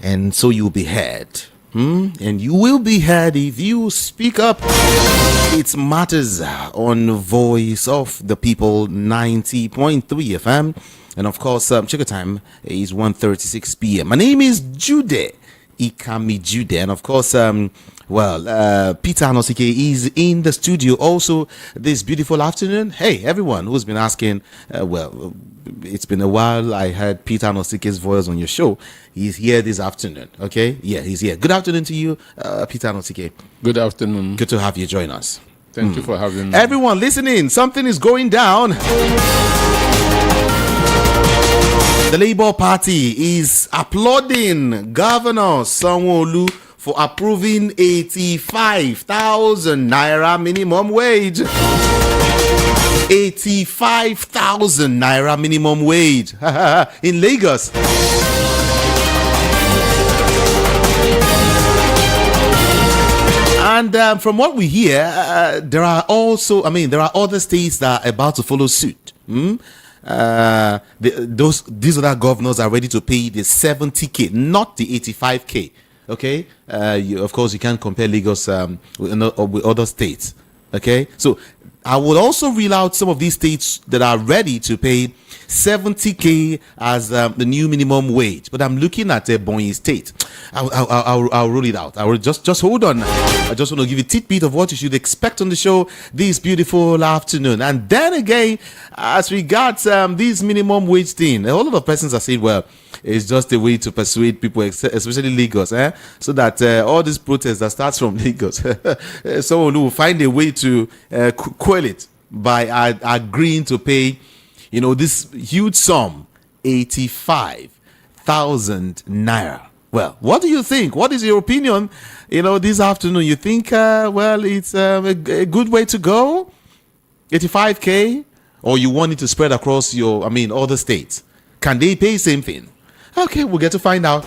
and so you'll be heard. And you will be heard if you speak up. It matters on Voice of the People 90.3 FM. And of course, check the time is 1:36 p.m. My name is Jude Ikami Jude. And of course, Peter Anosike is in the studio also this beautiful afternoon. Hey, everyone who's been asking, it's been a while. I heard Peter Anosike's voice on your show. He's here this afternoon. Okay, yeah, he's here. Good afternoon to you, Peter Anosike. Good afternoon. Good to have you join us. Thank you for having me. Everyone listening, something is going down. The Labour Party is applauding Governor Sanwo-Olu for approving 85,000 naira minimum wage. 85,000 naira minimum wage in Lagos. And from what we hear, there are other states that are about to follow suit. These other governors are ready to pay the 70k, not the 85k. Okay, of course you can't compare Lagos with other states. Okay, so I will also reel out some of these states that are ready to pay 70k as the new minimum wage. But I'm looking at Ebonyi State. I'll rule it out. I will just hold on. I just want to give you a tidbit of what you should expect on the show this beautiful afternoon. And then again, as we got this minimum wage thing, a whole lot of persons are saying, well, it's just a way to persuade people, especially Lagos, so that all this protest that starts from Lagos, someone will find a way to quell it by agreeing to pay, this huge sum, 85,000 naira. Well, what do you think? What is your opinion? This afternoon, you think, it's a good way to go? 85k? Or you want it to spread across other states? Can they pay same thing? Okay, we'll get to find out.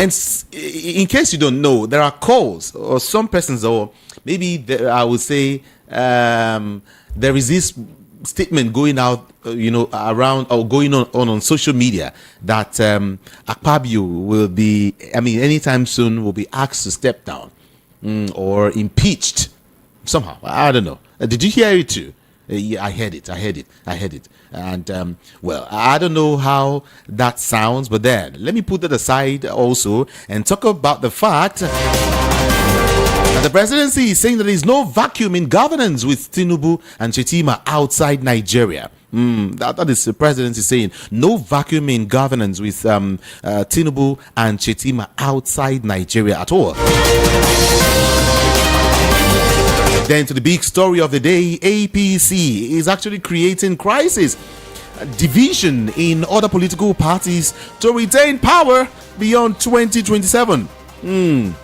And in case you don't know, there are calls, or some persons, or maybe I would say there is this statement going out, around or going on social media that Akpabio will be, anytime soon will be asked to step down or impeached somehow. I don't know. Did you hear it too? Yeah, I heard it. And, I don't know how that sounds, but then let me put that aside also and talk about the fact that the presidency is saying that there is no vacuum in governance with Tinubu and Shetima outside Nigeria. That is the presidency saying no vacuum in governance with Tinubu and Shetima outside Nigeria at all. Then to the big story of the day, APC is actually creating crisis, division in other political parties to retain power beyond 2027. And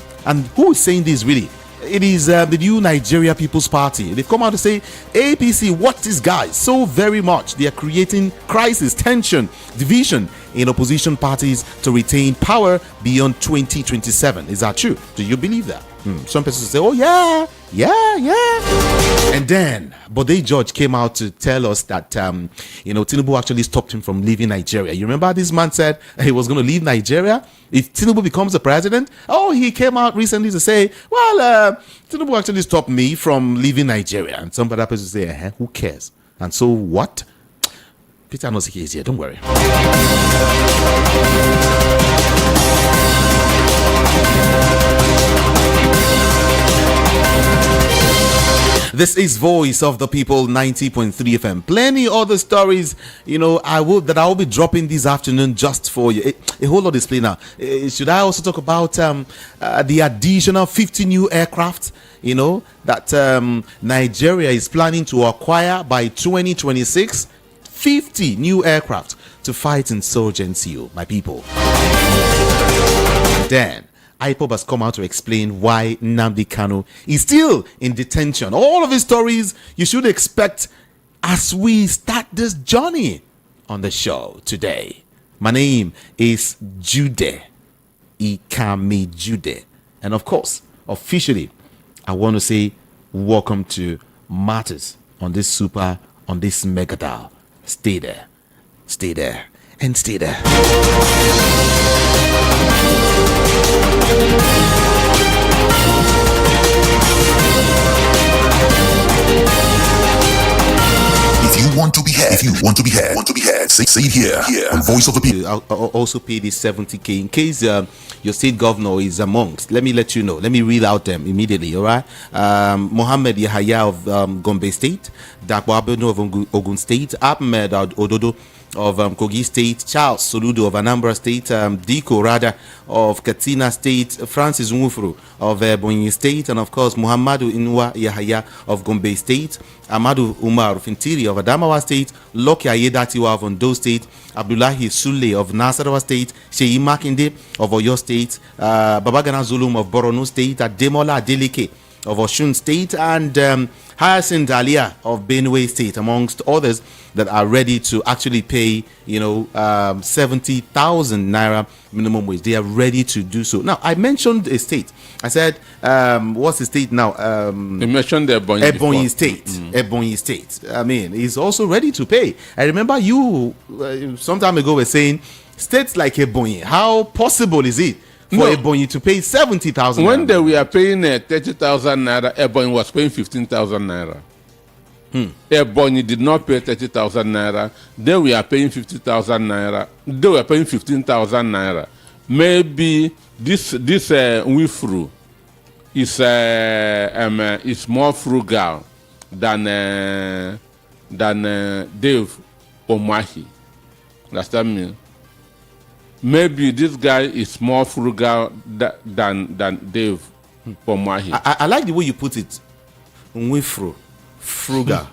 who is saying this really? It is the new Nigeria People's Party. They've come out to say, APC, watch these guys so very much. They are creating crisis, tension, division in opposition parties to retain power beyond 2027. Is that true? Do you believe that? Some persons say, oh yeah. And then Bode George came out to tell us that Tinubu actually stopped him from leaving Nigeria. You remember this man said he was going to leave Nigeria if Tinubu becomes the president? Oh, he came out recently to say, Tinubu actually stopped me from leaving Nigeria. And some other persons say, who cares? And so what? Peter Anosike is here, don't worry. This is Voice of the People 90.3 FM. Plenty other stories, I will be dropping this afternoon just for you. A whole lot is playing now. Should I also talk about the additional 50 new aircraft, that Nigeria is planning to acquire by 2026? 50 new aircraft to fight insurgency, my people. Then IPOB has come out to explain why Nnamdi Kanu is still in detention. All of his stories you should expect as we start this journey on the show today. My name is Jude Ikami Jude. And of course, officially, I want to say welcome to Matters on this mega dial. Stay there. and stay there. If you want to be heard, say it here on Voice of the People. I'll also pay this 70K in case your state governor is amongst. Let me let you know. Let me read out them immediately, all right? Mohammed Yahaya of Gombe State, Dakwa Abeno of Ogun State, Ahmed Ododo of Kogi State, Charles Soludo of Anambra State, Diko Rada of Katsina State, Francis Nwufuru of Ebonyi State, and of course Muhammadu Inwa Yahaya of Gombe State, Amadu Umar of Intiri of Adamawa State, Loki Ayedatiwa of Ondo State, Abdullahi Sule of Nasarawa State, Sheyi Makinde of Oyo State, Babagana Zulum of Borno State, Ademola Adeleke of Osun State, and Hyacinth Alia of Benue State, amongst others, that are ready to actually pay, 70,000 naira minimum wage. They are ready to do so. Now, I mentioned a state. I said, what's the state now? You mentioned Ebonyi State. Ebonyi State. I mean, he's also ready to pay. I remember you some time ago were saying, states like Ebonyi, how possible is it for Ebonyi to pay 70,000 naira? When they were paying 30,000 naira, Ebonyi was paying 15,000 naira. Ebonyi did not pay 30,000 naira. They were paying 50,000 naira. They were paying 15,000 naira. Maybe this Wifru is more frugal than Dave Omahi. Understand me? Maybe this guy is more frugal than Dave Omahi. I like the way you put it. Wifru. Frugal.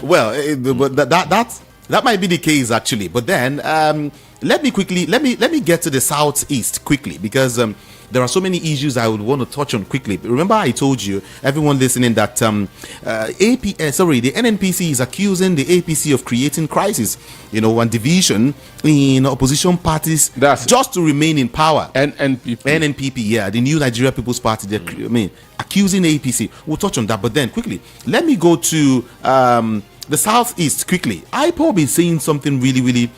Well, but that might be the case actually. But then let me get to the southeast quickly, because there are so many issues I would want to touch on quickly. Remember, I told you, everyone listening, that the NNPC is accusing the APC of creating crisis, and division in opposition parties just to remain in power. NNPP, yeah, the New Nigeria People's Party. Accusing the APC. We'll touch on that, but then quickly, let me go to the southeast quickly. IPOB is saying something really, really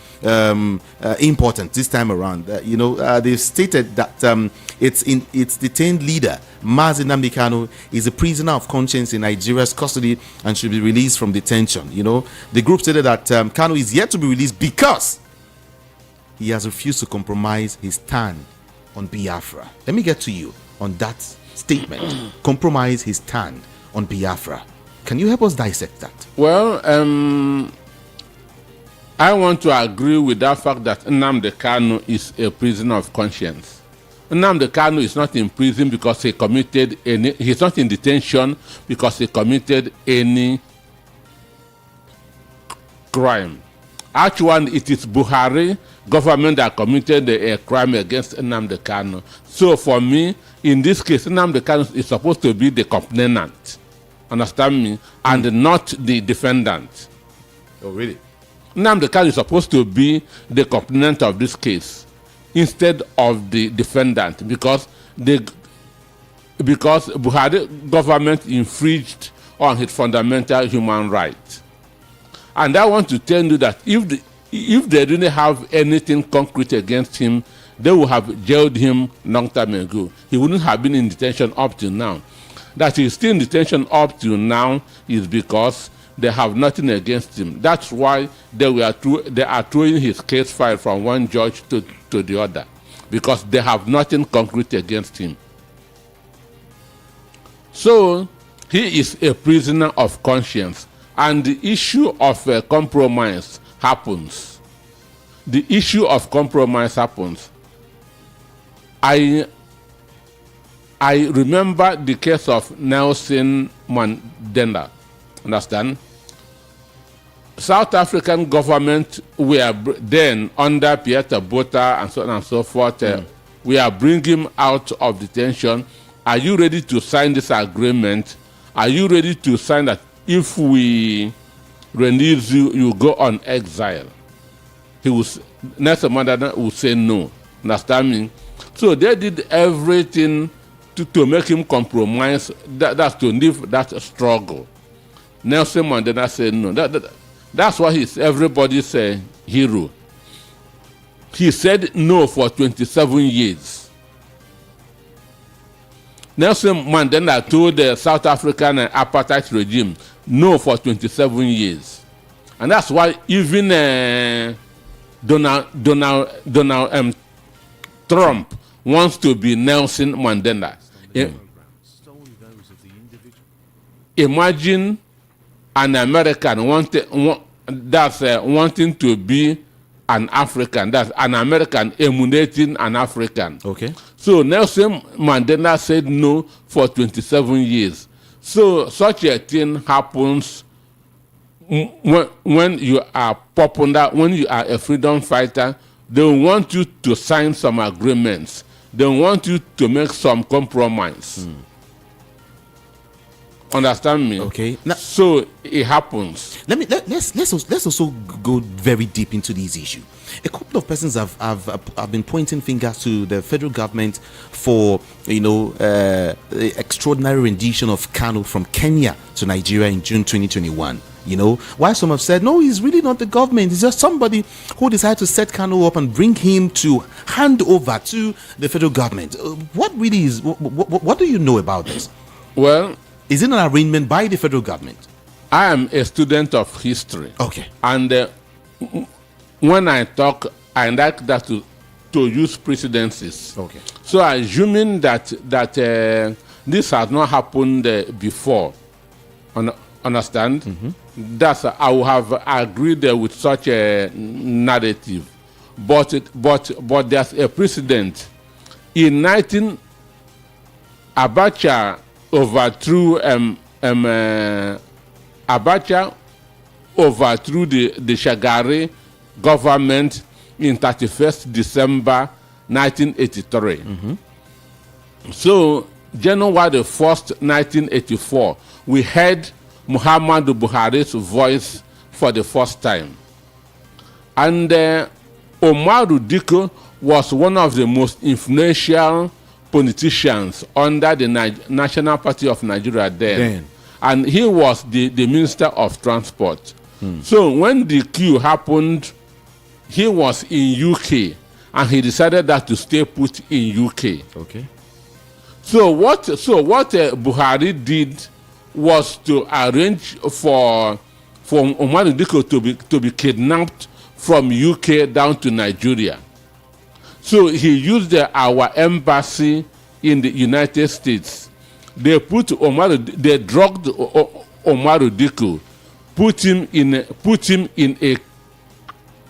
important this time around. They've stated that its detained leader, Nnamdi Kanu, is a prisoner of conscience in Nigeria's custody and should be released from detention. The group stated that Kanu is yet to be released because he has refused to compromise his stand on Biafra. Let me get to you on that statement. Compromise his stand on Biafra. Can you help us dissect that? Well, I want to agree with that fact that Nnamdi Kanu is a prisoner of conscience. Nnamdi Kanu is not in prison because he committed any. He's not in detention because he committed any crime. Actually, it is Buhari government that committed a crime against Nnamdi Kanu. So for me, in this case, Nnamdi Kanu is supposed to be the complainant. Understand me? And not the defendant. Oh, really? Nnamdi Kanu is supposed to be the complainant of this case instead of the defendant, because Buhari government infringed on his fundamental human rights. And I want to tell you that if they didn't have anything concrete against him, they would have jailed him long time ago. He wouldn't have been in detention up to now. That he's still in detention up to now is because they have nothing against him. That's why they are throwing his case file from one judge to the other, because they have nothing concrete against him. So he is a prisoner of conscience, and the issue of compromise happens. The issue of compromise happens. I remember the case of Nelson Mandela. Understand? South African government were then under Pieter Botha and so on and so forth. We are bringing him out of detention. Are you ready to sign this agreement? Are you ready to sign that if we release you, you go on exile? Nelson Mandela will say no. Understand me? So they did everything to make him compromise. That's to leave that struggle. Nelson Mandela said no. That's why he's everybody's hero. He said no for 27 years. Nelson Mandela told the South African apartheid regime no for 27 years. And that's why even Donald Trump wants to be Nelson Mandela. Imagine an American wanting to be an African. That's an American emulating an African. Okay. So Nelson Mandela said no for 27 years. So such a thing happens when you are popular, when you are a freedom fighter. They want you to sign some agreements. They want you to make some compromise. Understand me? Okay. Now, so it happens. Let's also go very deep into this issue. A couple of persons have been pointing fingers to the federal government for the extraordinary rendition of Kanu from Kenya to Nigeria in June 2021. While some have said no, he's really not the government. It's just somebody who decided to set Kanu up and bring him to hand over to the federal government. What really is? What do you know about this? Well, is it an arrangement by the federal government? I am a student of history. Okay. And when I talk, I like that to use precedences. Okay. So assuming that this has not happened before, understand? That I would have agreed with such a narrative. But there's a precedent. In Abacha overthrew the Shagari government in 31st December 1983. So January 1st, 1984, we heard Muhammadu Buhari's voice for the first time. And Umaru Diko was one of the most influential politicians under the National Party of Nigeria then. And he was the Minister of Transport. So when the coup happened, he was in UK and he decided that to stay put in UK. Okay. So what Buhari did was to arrange for Umaru Diko to be kidnapped from UK down to Nigeria. So he used our embassy in the United States. They drugged Umaru Diko, put him in a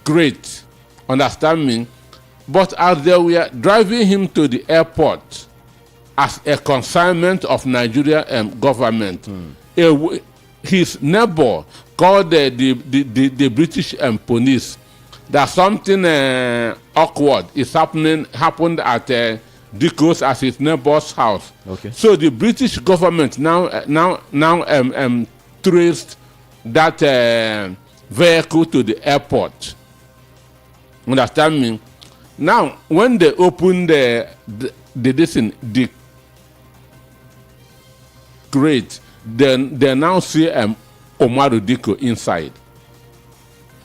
crate. Understand me? But as they were driving him to the airport as a consignment of Nigeria government, his neighbor called the British police that something awkward is happened at Diko's as his neighbor's house. Okay. So the British government now traced that vehicle to the airport. Understand me? Now, when they opened the crate, then they now see Umaru Diko inside.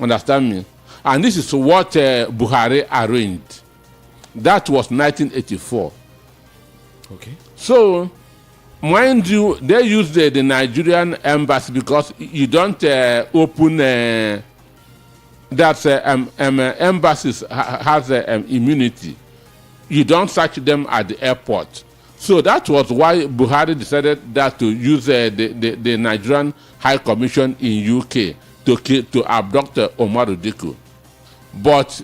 Understand me? And this is what Buhari arranged. That was 1984. Okay. So, mind you, they used the Nigerian embassy because you don't open embassies has immunity. You don't search them at the airport. So that was why Buhari decided that to use the Nigerian High Commission in UK to abduct Umaru Diko. But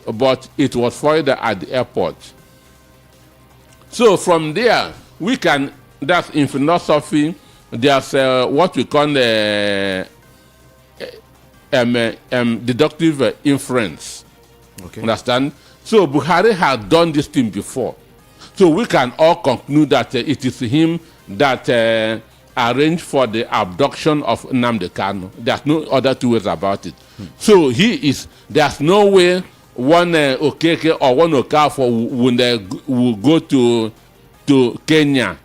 it was foiled at the airport. So from there, we can, that's in philosophy, there's what we call deductive inference. Okay. Understand? So Buhari had done this thing before. So we can all conclude that it is him that arranged for the abduction of Nnamdi Kanu. There's no other two ways about it. So there's no way one Okeke or one Okafor will go to Kenya,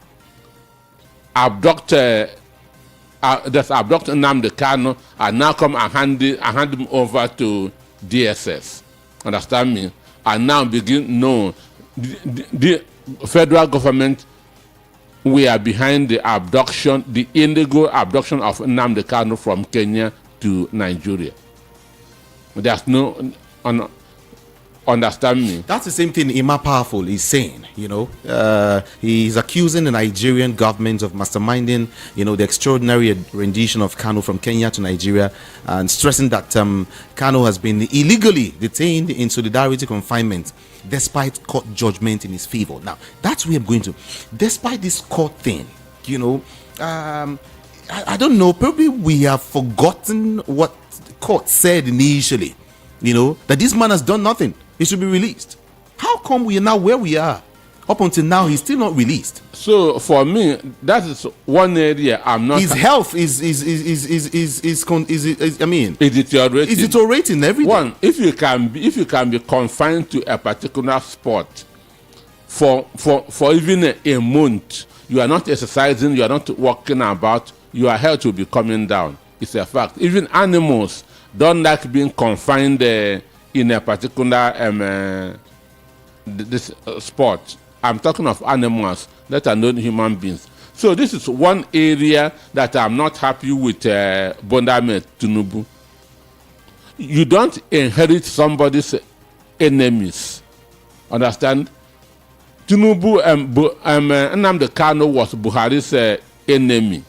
abduct that's abduct Nnamdi Kanu and now come and hand him over to DSS. Understand me? And now begin, no, the federal government, we are behind the abduction, the illegal abduction of Nnamdi Kanu from Kenya to Nigeria. There's no, understand me? That's the same thing Ima Powerful is saying, you know. He's accusing the Nigerian government of masterminding, you know, the extraordinary rendition of Kanu from Kenya to Nigeria, and stressing that Kanu has been illegally detained in solidarity confinement despite court judgment in his favor. Now, that's where I'm going to. Despite this court thing, you know, I don't know, probably we have forgotten what the court said initially, you know, that this man has done nothing. He should be released. How come we are now where we are? Up until now, he's still not released. So for me, that is one area I'm not. His health is I mean, is deteriorating. Is deteriorating every day. One, if you can be confined to a particular spot for even a month, you are not exercising, you are not walking about, your health will be coming down. It's a fact. Even animals don't like being confined in a particular this spot. I'm talking of animals that are not human beings. So this is one area that I'm not happy with Bondame Tinubu. You don't inherit somebody's enemies. Understand? Tinubu Nnamdi Kanu was Buhari's enemy.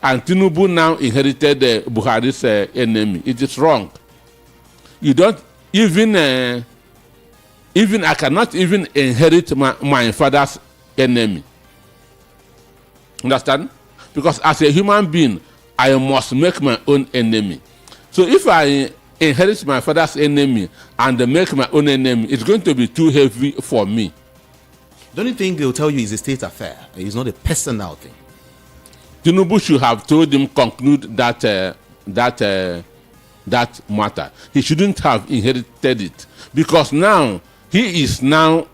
And Tinubu now inherited Buhari's enemy. It is wrong. You don't even I cannot even inherit my father's enemy. Understand? Because as a human being, I must make my own enemy. So if I inherit my father's enemy and make my own enemy, it's going to be too heavy for me. Don't you think they'll tell you it's a state affair? It's not a personal thing. Tinubu should have told him conclude that matter. He shouldn't have inherited it, because now he is now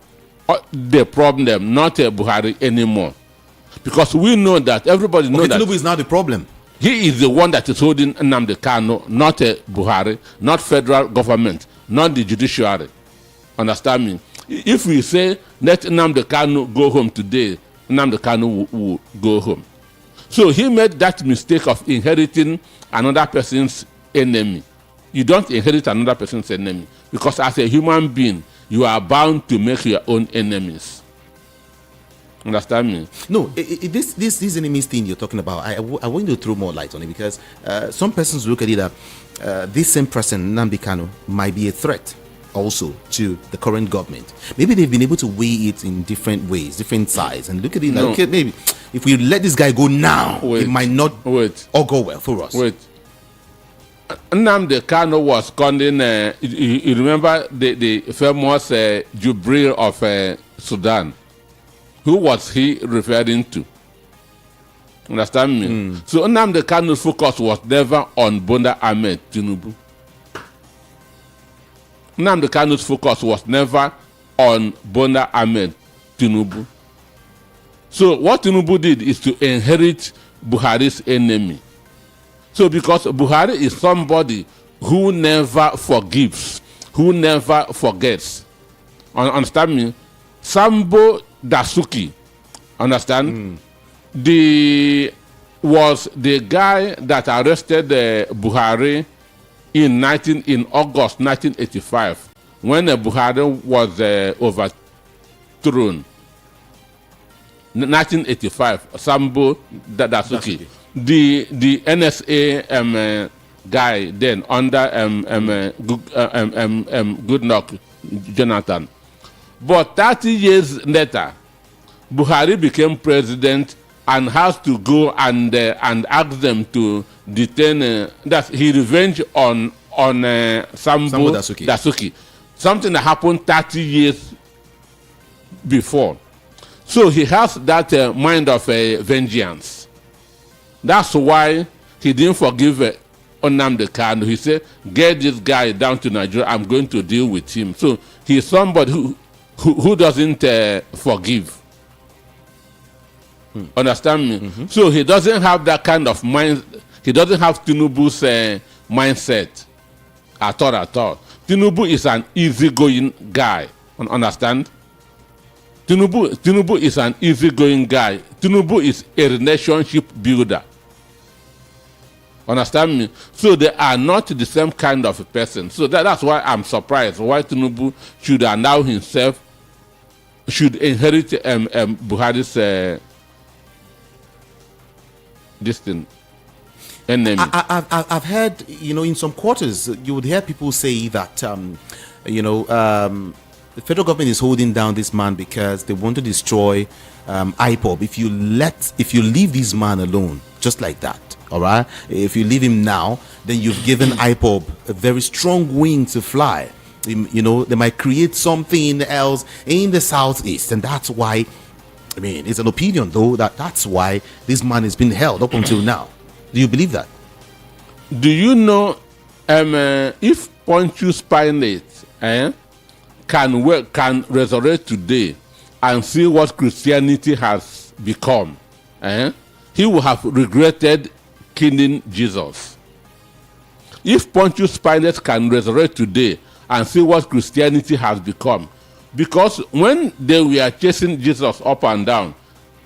the problem, not Buhari anymore. Because we know that everybody knows that Tinubu is now the problem. He is the one that is holding Nnamdi Kanu, not Buhari, not federal government, not the judiciary. Understand me? If we say let Nnamdi Kanu go home today, Nnamdi Kanu will go home. So he made that mistake of inheriting another person's enemy. You don't inherit another person's enemy, because as a human being, you are bound to make your own enemies. Understand me? No, this enemies thing you're talking about, I want you to throw more light on it, because some persons look at it that this same person, Nnamdi Kanu, might be a threat also to the current government. Maybe they've been able to weigh it in different ways, different sides, and look at it like, okay, maybe if we let this guy go now, it might not all go well for us. Nnamdi Kanu was calling, you remember the famous Jubril of Sudan. Who was he referring to? Understand me? So Nnamdi Kanu's focus was never on Bola Ahmed Tinubu. Nnamdi Kanu's focus was never on Bola Ahmed Tinubu. So what Tinubu did is to inherit Buhari's enemy. So because Buhari is somebody who never forgives, who never forgets. Understand me? Sambo Dasuki, understand? Was the guy that arrested Buhari in August 1985 when Buhari was overthrown. 1985, Sambo Dasuki. The NSA guy then under Goodluck Jonathan. But 30 years later, Buhari became president and has to go and ask them to detain. He revenge on Sambo Dasuki. Something that happened 30 years before. So he has that mind of vengeance. That's why he didn't forgive Nnamdi Kanu. He said, get this guy down to Nigeria, I'm going to deal with him. So he's somebody who doesn't forgive. Understand me? So he doesn't have that kind of mind. He doesn't have Tinubu's mindset at all. Tinubu is an easygoing guy. Understand? Tinubu is an easygoing guy. Tinubu is a relationship builder. Understand me? So they are not the same kind of a person. So that's why I'm surprised why Tinubu should allow himself, should inherit Buhari's this thing. Enemy. I've heard, in some quarters, you would hear people say that, the federal government is holding down this man because they want to destroy IPOB. If you leave this man alone, just like that, all right? If you leave him now, then you've given IPOB a very strong wing to fly. They might create something else in the southeast, and that's why, it's an opinion though, that's why this man has been held up until now. Do you believe that? Do you know if Pontius Pilate can resurrect today and see what Christianity has become, he will have regretted killing Jesus. If Pontius Pilate can resurrect today and see what Christianity has become, because when they were chasing Jesus up and down,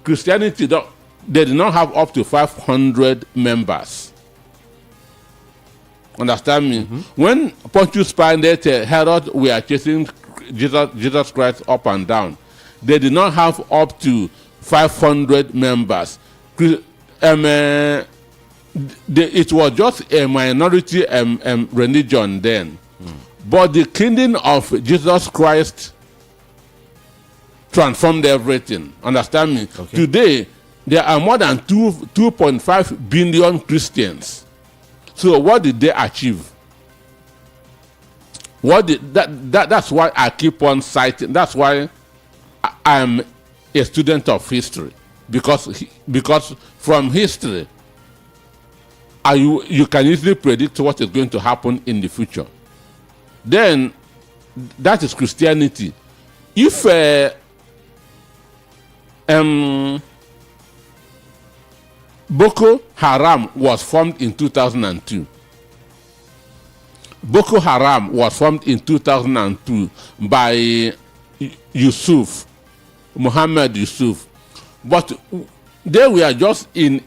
Christianity, they did not have up to 500 members. Understand me? Mm-hmm. When Pontius Pilate, Herod were chasing Jesus Christ up and down, they did not have up to 500 members. It was just a minority religion then. But the kingdom of Jesus Christ transformed everything. Understand me? Okay. Today, there are more than 2.5 billion Christians. So what did they achieve? That's why I keep on citing. That's why I'm a student of history, because from history, you can easily predict what is going to happen in the future. Then that is Christianity. If Boko Haram was formed in 2002. Boko Haram was formed in 2002 by Muhammad Yusuf. But they were just in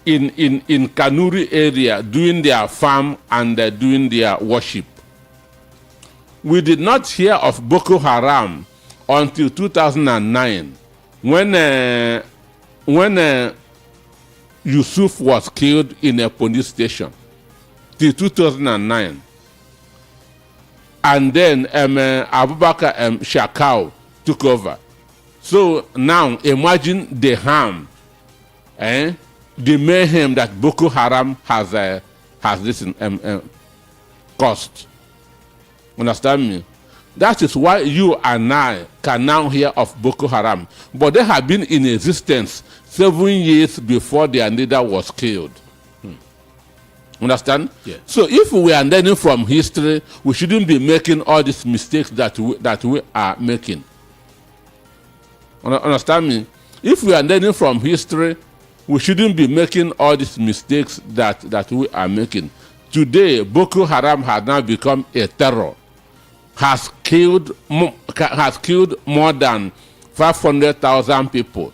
Kanuri area doing their farm and doing their worship. We did not hear of Boko Haram until 2009 when Yusuf was killed in a police station. Till 2009. And then Abubakar Shakau took over. So now imagine the harm, the mayhem that Boko Haram has caused. Understand me? That is why you and I can now hear of Boko Haram. But they have been in existence 7 years before their leader was killed. Understand? Yeah. So if we are learning from history, we shouldn't be making all these mistakes that we are making. Understand me? If we are learning from history, we shouldn't be making all these mistakes that we are making. Today, Boko Haram has now become a terror. Has killed more than 500,000 people.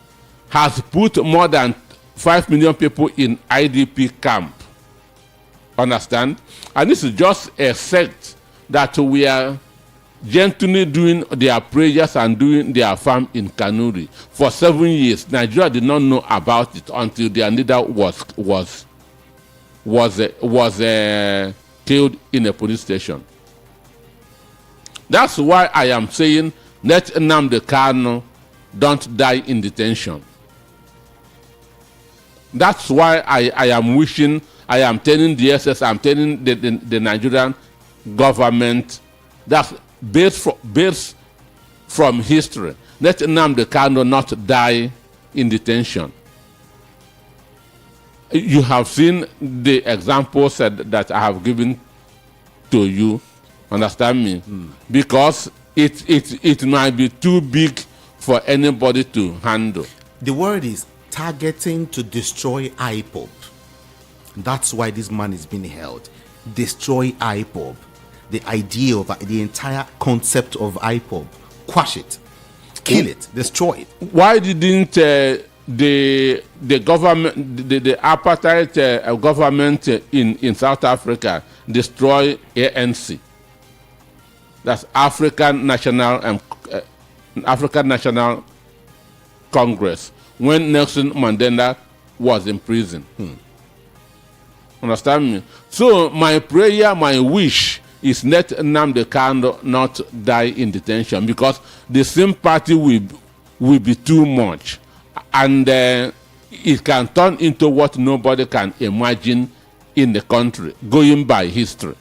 Has put more than 5 million people in IDP camp. Understand? And this is just a sect that we are gently doing their prayers and doing their farm in Kanuri. For 7 years, Nigeria did not know about it until their leader was killed in a police station. That's why I am saying, let Nnamdi Kanu don't die in detention. That's why I am wishing, I am telling the SS, I'm telling the Nigerian government, that's based from history. Let Nnamdi Kanu not die in detention. You have seen the examples that I have given to you. Understand me? Because it might be too big for anybody to handle. The word is targeting to destroy IPOB. That's why this man is being held. Destroy IPOB. The idea of the entire concept of IPOB. Quash it. Kill it. Destroy it. Why didn't the government, the apartheid government in South Africa destroy ANC? That's African National Congress, when Nelson Mandela was in prison. Understand me? So my prayer, my wish is let Nnamdi Kanu not die in detention, because the sympathy will be too much, and it can turn into what nobody can imagine in the country, going by history.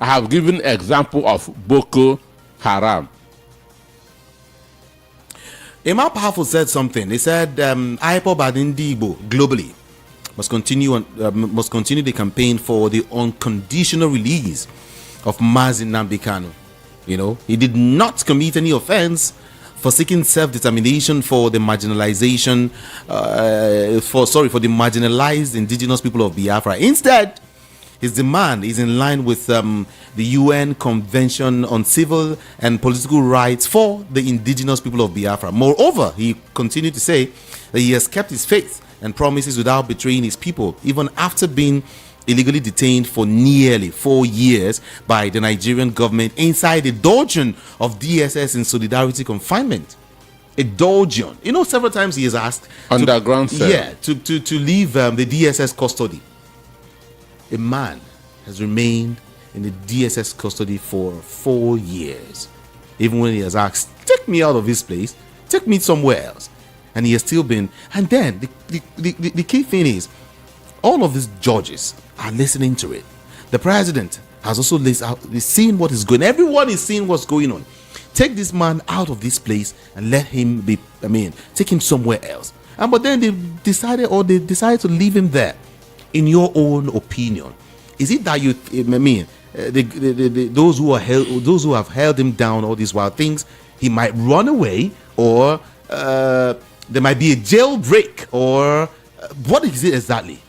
I have given example of Boko Haram. Emma Powerful said something. He said IPOB and Igbo globally must continue the campaign for the unconditional release of Mazi Nnamdi Kanu. You know, he did not commit any offense for seeking self-determination for the marginalization, for the marginalized indigenous people of Biafra. Instead, his demand is in line with the UN Convention on Civil and Political Rights for the indigenous people of Biafra. Moreover, he continued to say that he has kept his faith and promises without betraying his people, even after being illegally detained for nearly 4 years by the Nigerian government inside a dungeon of DSS in solidarity confinement. A dungeon. You know, several times he is asked underground cell. Yeah, to leave the DSS custody. A man has remained in the DSS custody for 4 years. Even when he has asked, take me out of this place, take me somewhere else. And he has still been. And then the key thing is, all of these judges are listening to it. The president has also seen what is going on. Everyone is seeing what's going on. Take this man out of this place and let him be, take him somewhere else. But then they decided to leave him there. In your own opinion, is it that those who have held him down all these wild things, he might run away, or there might be a jailbreak, or what is it exactly?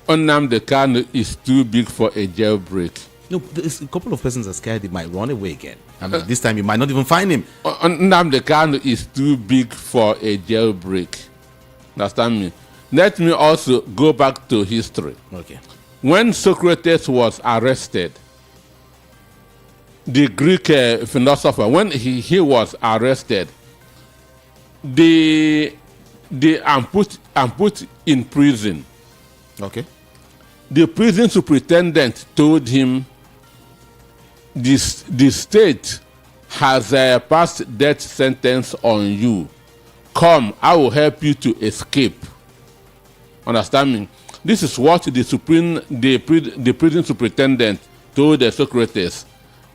Nnamdi Kanu is too big for a jailbreak. No, a couple of persons are scared he might run away again. This time you might not even find him. Nnamdi Kanu is too big for a jailbreak. Understand me? Let me also go back to history. Okay. When Socrates was arrested, the Greek philosopher, when he was arrested, they put in prison. Okay. The prison superintendent told him, the state has passed death sentence on you. Come, I will help you to escape. Understand me? This is what the prison superintendent told Socrates.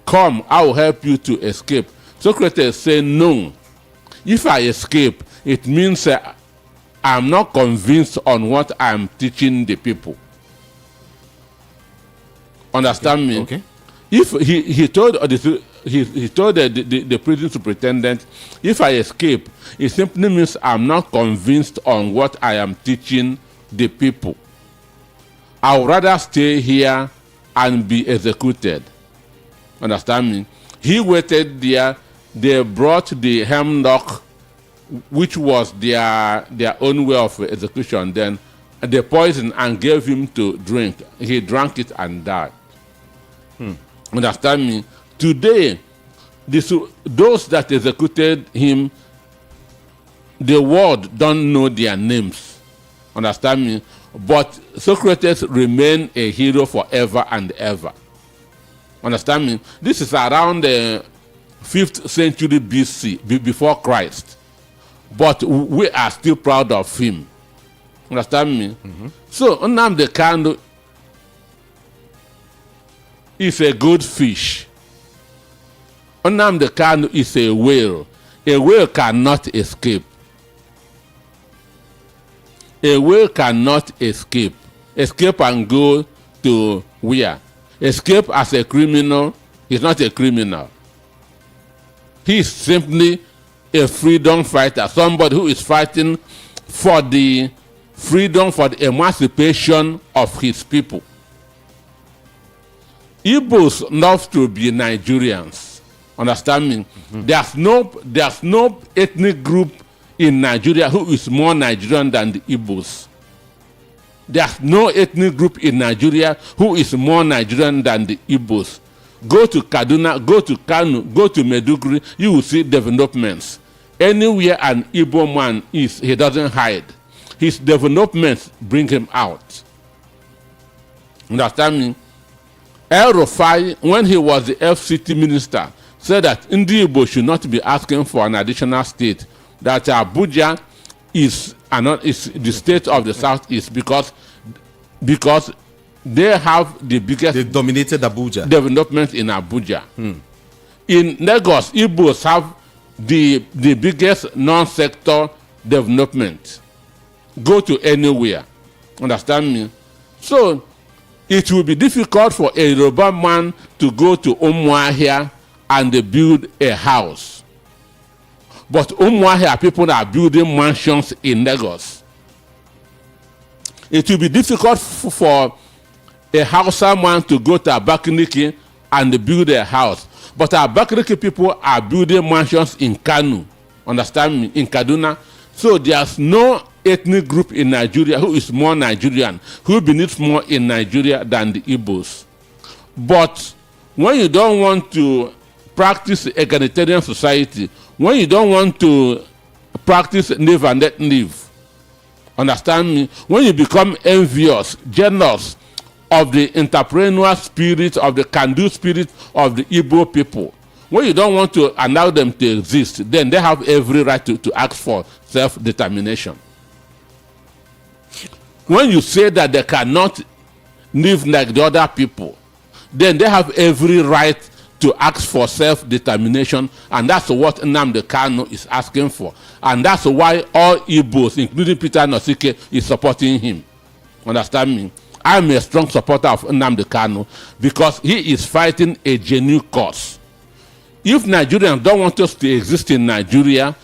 Come, I will help you to escape. Socrates said, no. If I escape, it means I'm not convinced on what I'm teaching the people. Understand me? Okay. If he told the prison superintendent, if I escape, it simply means I'm not convinced on what I am teaching the people. I would rather stay here and be executed. Understand me? He waited there. They brought the hemlock, which was their own way of execution. Then they poisoned and gave him to drink. He drank it and died. Understand me? Today, those that executed him, the world don't know their names. Understand me? But Socrates remained a hero forever and ever. Understand me? This is around the 5th century BC, before Christ. But we are still proud of him. Understand me? Mm-hmm. So Nnamdi Kanu is a good fish. Nnamdi Kanu is a whale. A whale cannot escape. A whale cannot escape. Escape and go to where? Escape as a criminal. He's not a criminal. He's simply a freedom fighter, somebody who is fighting for the freedom for the emancipation of his people. Igbos love to be Nigerians. Understand me? There's no ethnic group in Nigeria who is more Nigerian than the Igbos. There's no ethnic group in Nigeria who is more Nigerian than the Igbos. Go to Kaduna, go to Kanu, go to Maiduguri, you will see developments. Anywhere an Igbo man is, he doesn't hide. His developments bring him out. Understand me? El Rufai, when he was the FCT minister, said that Ndi Igbo should not be asking for an additional state, that Abuja is the state of the Southeast because they have the biggest. They dominated Abuja. Development in Abuja. In Lagos, Igbos have the biggest non-sector development. Go to anywhere. Understand me? So it will be difficult for a Yoruba man to go to Umuahia and build a house. But Umuahia people are building mansions in Lagos. It will be difficult for a Hausa man to go to Abakaliki and build a house. But Abakaliki people are building mansions in Kanu. Understand me? In Kaduna. So there's no ethnic group in Nigeria who is more Nigerian, who believes more in Nigeria than the Igbos. But when you don't want to practice egalitarian society, when you don't want to practice live and let live, understand me? When you become envious, jealous of the entrepreneurial spirit, of the can-do spirit of the Igbo people, when you don't want to allow them to exist, then they have every right to ask for self-determination. When you say that they cannot live like the other people, then they have every right to ask for self-determination, and that's what Nnamdi Kanu is asking for. And that's why all Igbos, including Peter Nosike, is supporting him. Understand me? I'm a strong supporter of Nnamdi Kanu because he is fighting a genuine cause. If Nigerians don't want us to exist in Nigeria,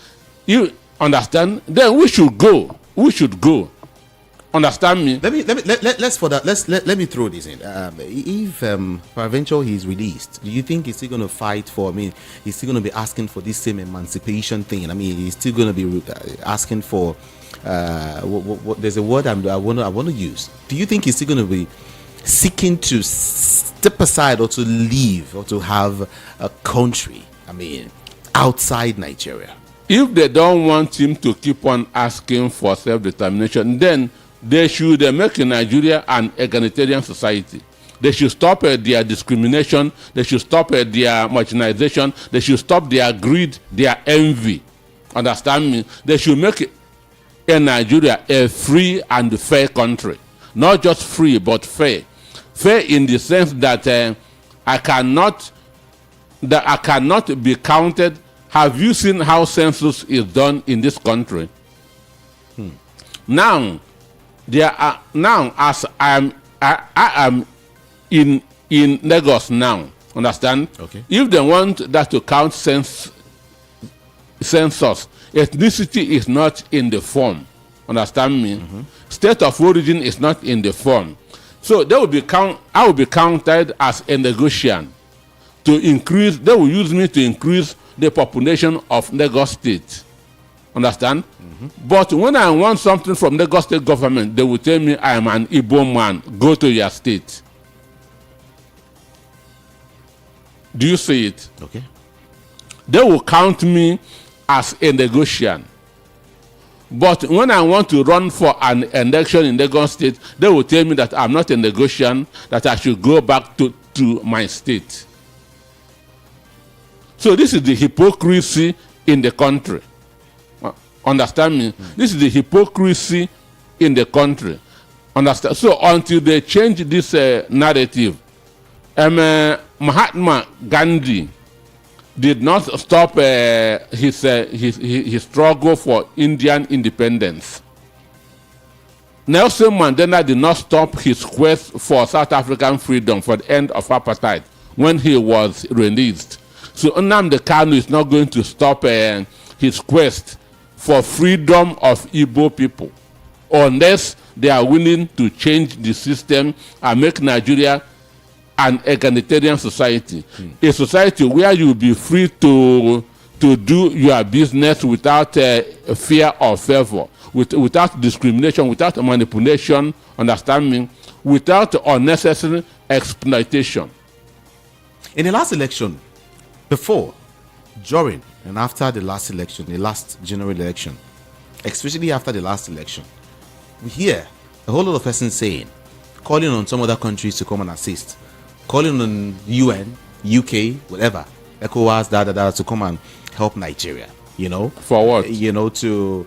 you understand, then we should go. We should go. Understand me? Let me throw this in. If peradventure he's released, do you think he's still going to fight for? I mean, he's still going to be asking for this same emancipation thing. I mean, he's still going to be asking for. There's a word I want to use. Do you think he's still going to be seeking to step aside or to leave or to have a country? I mean, outside Nigeria. If they don't want him to keep on asking for self-determination, then they should make Nigeria an egalitarian society. They should stop their discrimination. They should stop their marginalization. They should stop their greed, their envy. Understand me? They should make Nigeria a free and fair country. Not just free, but fair. Fair in the sense that I cannot be counted. Have you seen how census is done in this country? Now, as I am in Lagos now, understand? Okay. If they want that to count census, ethnicity is not in the form. Understand me? State of origin is not in the form. So they will be I will be counted as a negotiation to increase. They will use me to increase the population of Lagos State. Understand? But when I want something from Lagos State government, they will tell me I am an Igbo man. Go to your state. Do you see it? Okay. They will count me as a negotiant. But when I want to run for an election in Lagos State, they will tell me that I'm not a negotiant, that I should go back to my state. So this is the hypocrisy in the country. Understand me? This is the hypocrisy in the country. Understand? So until they change this narrative, Mahatma Gandhi did not stop his struggle for Indian independence. Nelson Mandela did not stop his quest for South African freedom, for the end of apartheid, when he was released. So Nnamdi Kanu is not going to stop his quest for freedom of Igbo people unless they are willing to change the system and make Nigeria an egalitarian society, a society where you will be free to do your business without fear or favor, without discrimination, without manipulation, understanding, without unnecessary exploitation. In the last election, before, during, and after the last election, the last general election, especially after the last election, we hear a whole lot of persons saying, calling on some other countries to come and assist, calling on UN, UK, whatever, ECOWAS, to come and help Nigeria, you know. For what? You know, to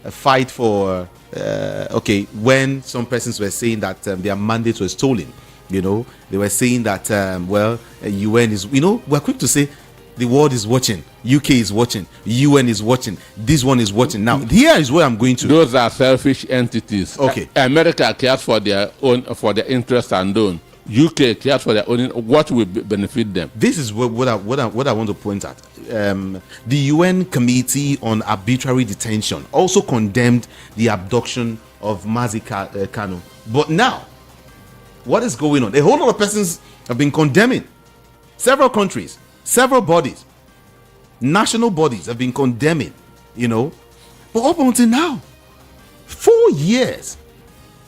fight for, okay, when some persons were saying that their mandates were stolen, you know, they were saying that, UN is, you know, we're quick to say, the world is watching, UK is watching, UN is watching, this one is watching. Now, here is where I'm going to. Those are selfish entities. Okay. America cares for their own, for their interests and own. UK cares for their own. What will benefit them? This is what I want to point at. The UN Committee on Arbitrary Detention also condemned the abduction of Nnamdi Kanu. But now, what is going on? A whole lot of persons have been condemning. Several countries, several bodies, national bodies have been condemning, you know. But up until now, 4 years,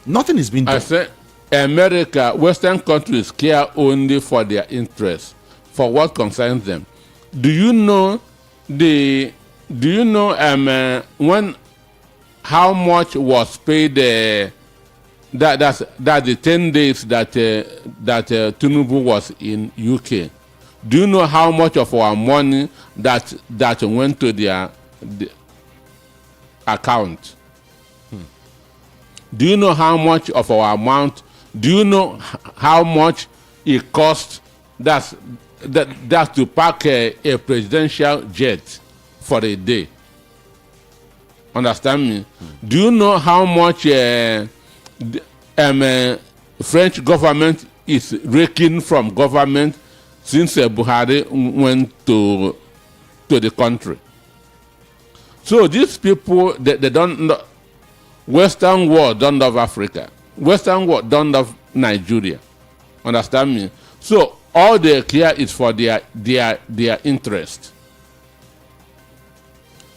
nothing has been done. I say America, Western countries care only for their interests, for what concerns them. Do you know when how much was paid that the 10 days that Tinubu was in UK? Do you know how much of our money that went to their account? Do you know how much of our amount? Do you know how much it cost that to park a presidential jet for a day? Understand me? Do you know how much French government is raking from government since Buhari went to the country? So these people, they don't know. Western world don't love Africa. Western world don't love Nigeria. Understand me? So all they care is for their interest.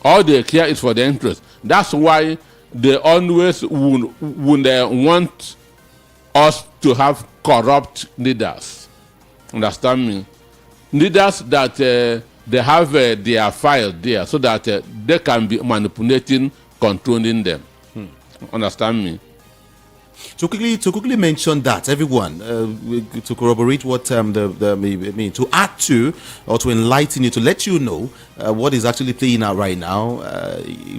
All they care is for their interest. That's why they always would want us to have corrupt leaders. Understand me? Leaders that they have their file there so that they can be manipulating, controlling them. Understand me? To quickly mention that, everyone, to corroborate what to add to or to enlighten you, to let you know what is actually playing out right now,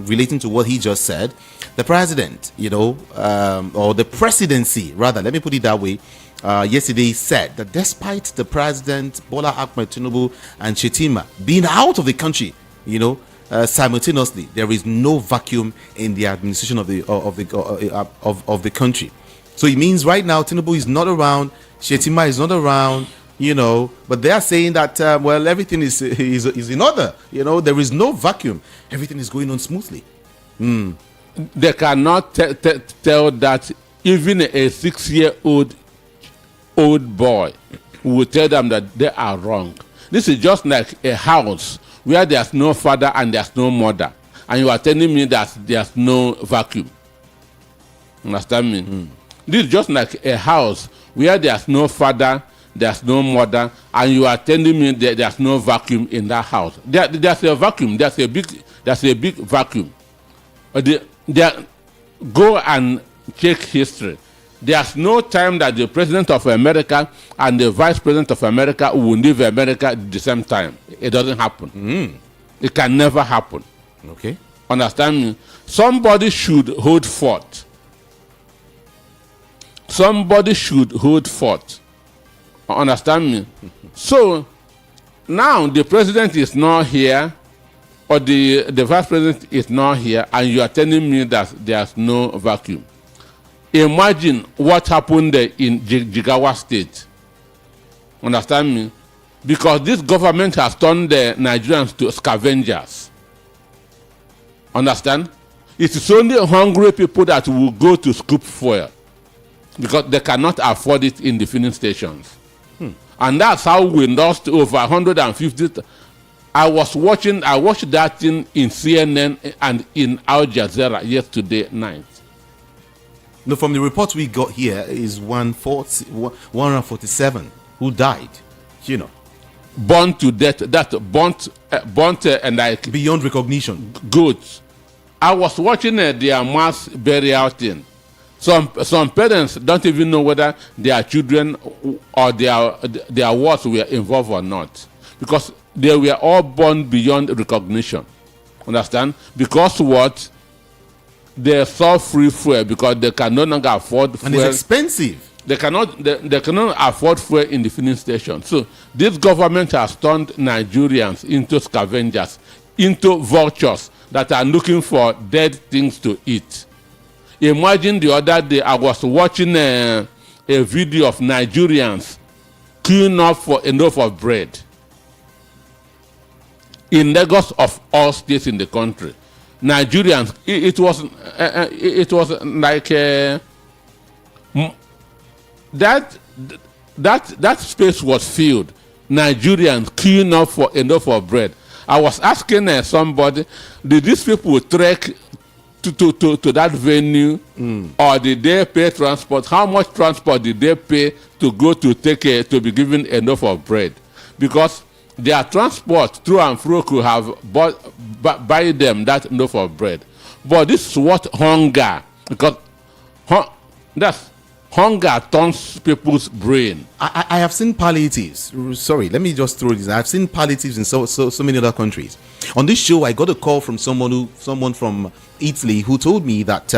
relating to what he just said. The president, you know, or the presidency, rather, let me put it that way, yesterday said that despite the president, Bola Ahmed Tinubu and Shetima being out of the country, you know, simultaneously, there is no vacuum in the administration of the country. So it means right now Tinubu is not around, Shetima is not around, you know, but they are saying that well, everything is in order. You know, there is no vacuum. Everything is going on smoothly. They cannot tell that even a 6-year-old boy will tell them that they are wrong. This is just like a house where there's no father and there's no mother, and you are telling me that there's no vacuum. Understand me? This is just like a house where there's no father, there's no mother, and you are telling me that there's no vacuum in that house. There's a vacuum. There's a big vacuum. Go and check history. There's no time that the president of America and the vice president of America will leave America at the same time. It doesn't happen. It can never happen. Okay. Understand me? Somebody should hold forth. Somebody should hold forth. Understand me? So now the president is not here, or the vice president is not here, and you are telling me that there's no vacuum. Imagine what happened in Jigawa State. Understand me? Because this government has turned the Nigerians to scavengers. Understand? It is only hungry people that will go to scoop fuel because they cannot afford it in the filling stations. And that's how we lost over 150. I watched that thing in CNN and in Al Jazeera yesterday night. No, from the report we got here is 147 who died, Burned to death, burnt and like beyond recognition. Goods. I was watching their mass burial thing. Some parents don't even know whether their children or their wards were involved or not, because they were all born beyond recognition. Understand? Because what? They saw free fuel because they can no longer afford fuel. And it's expensive. They cannot afford fuel in the filling station. So this government has turned Nigerians into scavengers, into vultures that are looking for dead things to eat. Imagine the other day I was watching a video of Nigerians queuing up for a loaf of bread in Lagos of all states in the country. Nigerians, it was like that space was filled. Nigerians queuing up for a loaf of bread. I was asking somebody, did these people trek to that venue, or did they pay transport? How much transport did they pay to go to to be given a loaf of bread? Because their transport through and through could have buy them that loaf of bread. But this is what hunger, because that's hunger turns people's brain. I have seen palliatives. Sorry, let me just throw this. I've seen palliatives in so many other countries. On this show, I got a call from someone from Italy who told me that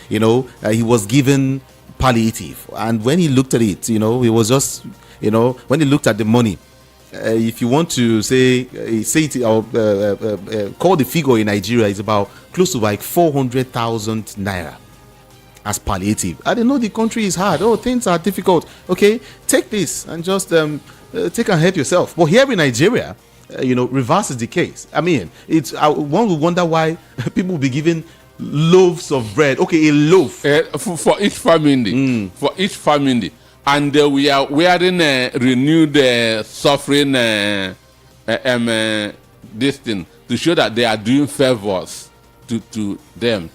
he was given palliative, and when he looked at it, he was just when he looked at the money. If you want to say it or call the figure in Nigeria, is about close to like 400,000 naira as palliative. I didn't know the country is hard. Oh, things are difficult. Okay, take this and just take and help yourself. But here in Nigeria, reverse is the case. I mean, one would wonder why people will be given loaves of bread. Okay, a loaf for each family. For each family. And we are wearing renewed suffering this thing to show that they are doing favors to them.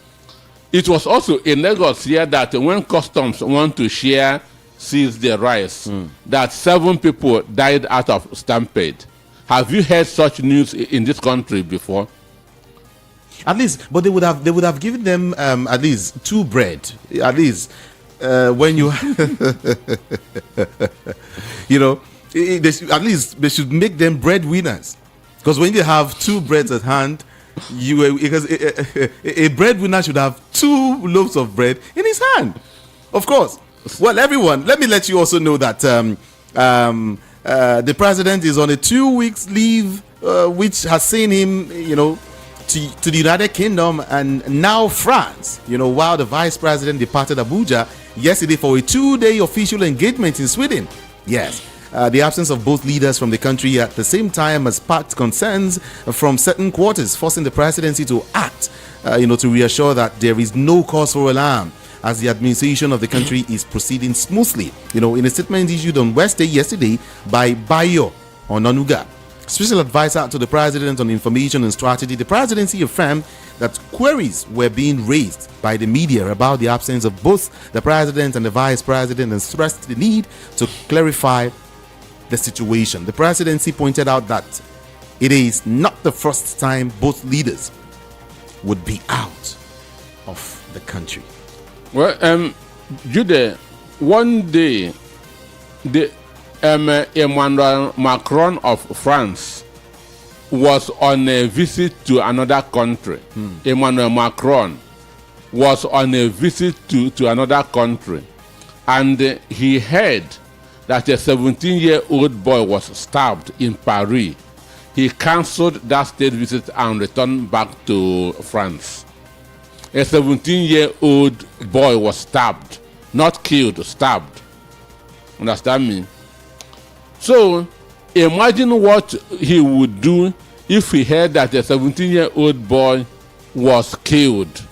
It was also in Lagos here that when customs want to seize the rice, that 7 people died out of stampede. Have you heard such news in this country before? At least, but they would have given them at least 2 bread. At least. When you at least they should make them breadwinners, because when they have 2 breads at hand, because a breadwinner should have 2 loaves of bread in his hand, of course. Well, everyone, let me let you also know that the president is on a 2 weeks leave, which has seen him to the United Kingdom and now France, while the vice president departed Abuja yesterday for a 2-day official engagement in Sweden. Yes, the absence of both leaders from the country at the same time has sparked concerns from certain quarters, forcing the presidency to act, to reassure that there is no cause for alarm as the administration of the country is proceeding smoothly. In a statement issued on Wednesday yesterday by Bayo Onanuga, Special Advisor to the President on Information and Strategy, the presidency affirmed that queries were being raised by the media about the absence of both the president and the vice president and stressed the need to clarify the situation. The presidency pointed out that it is not the first time both leaders would be out of the country. Well, Jude, one day, Emmanuel Macron of France was on a visit to another country. Emmanuel Macron was on a visit to another country, and he heard that a 17-year-old boy was stabbed in Paris. He cancelled that state visit and returned back to France. A 17-year-old boy was stabbed, not killed, stabbed. Understand me? So imagine what he would do if he heard that a 17-year-old boy was killed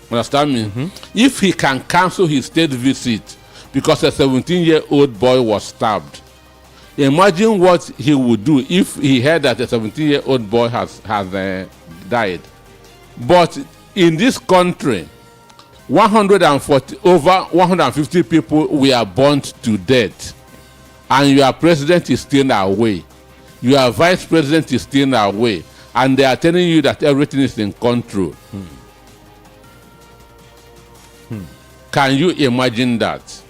Understand me? If he can cancel his state visit because a 17-year-old boy was stabbed, imagine what he would do if he heard that a 17-year-old boy has died. But in this country, over 150 people were burnt to death, and your president is still away. Your vice president is still away, and they are telling you that everything is in control. Can you imagine that?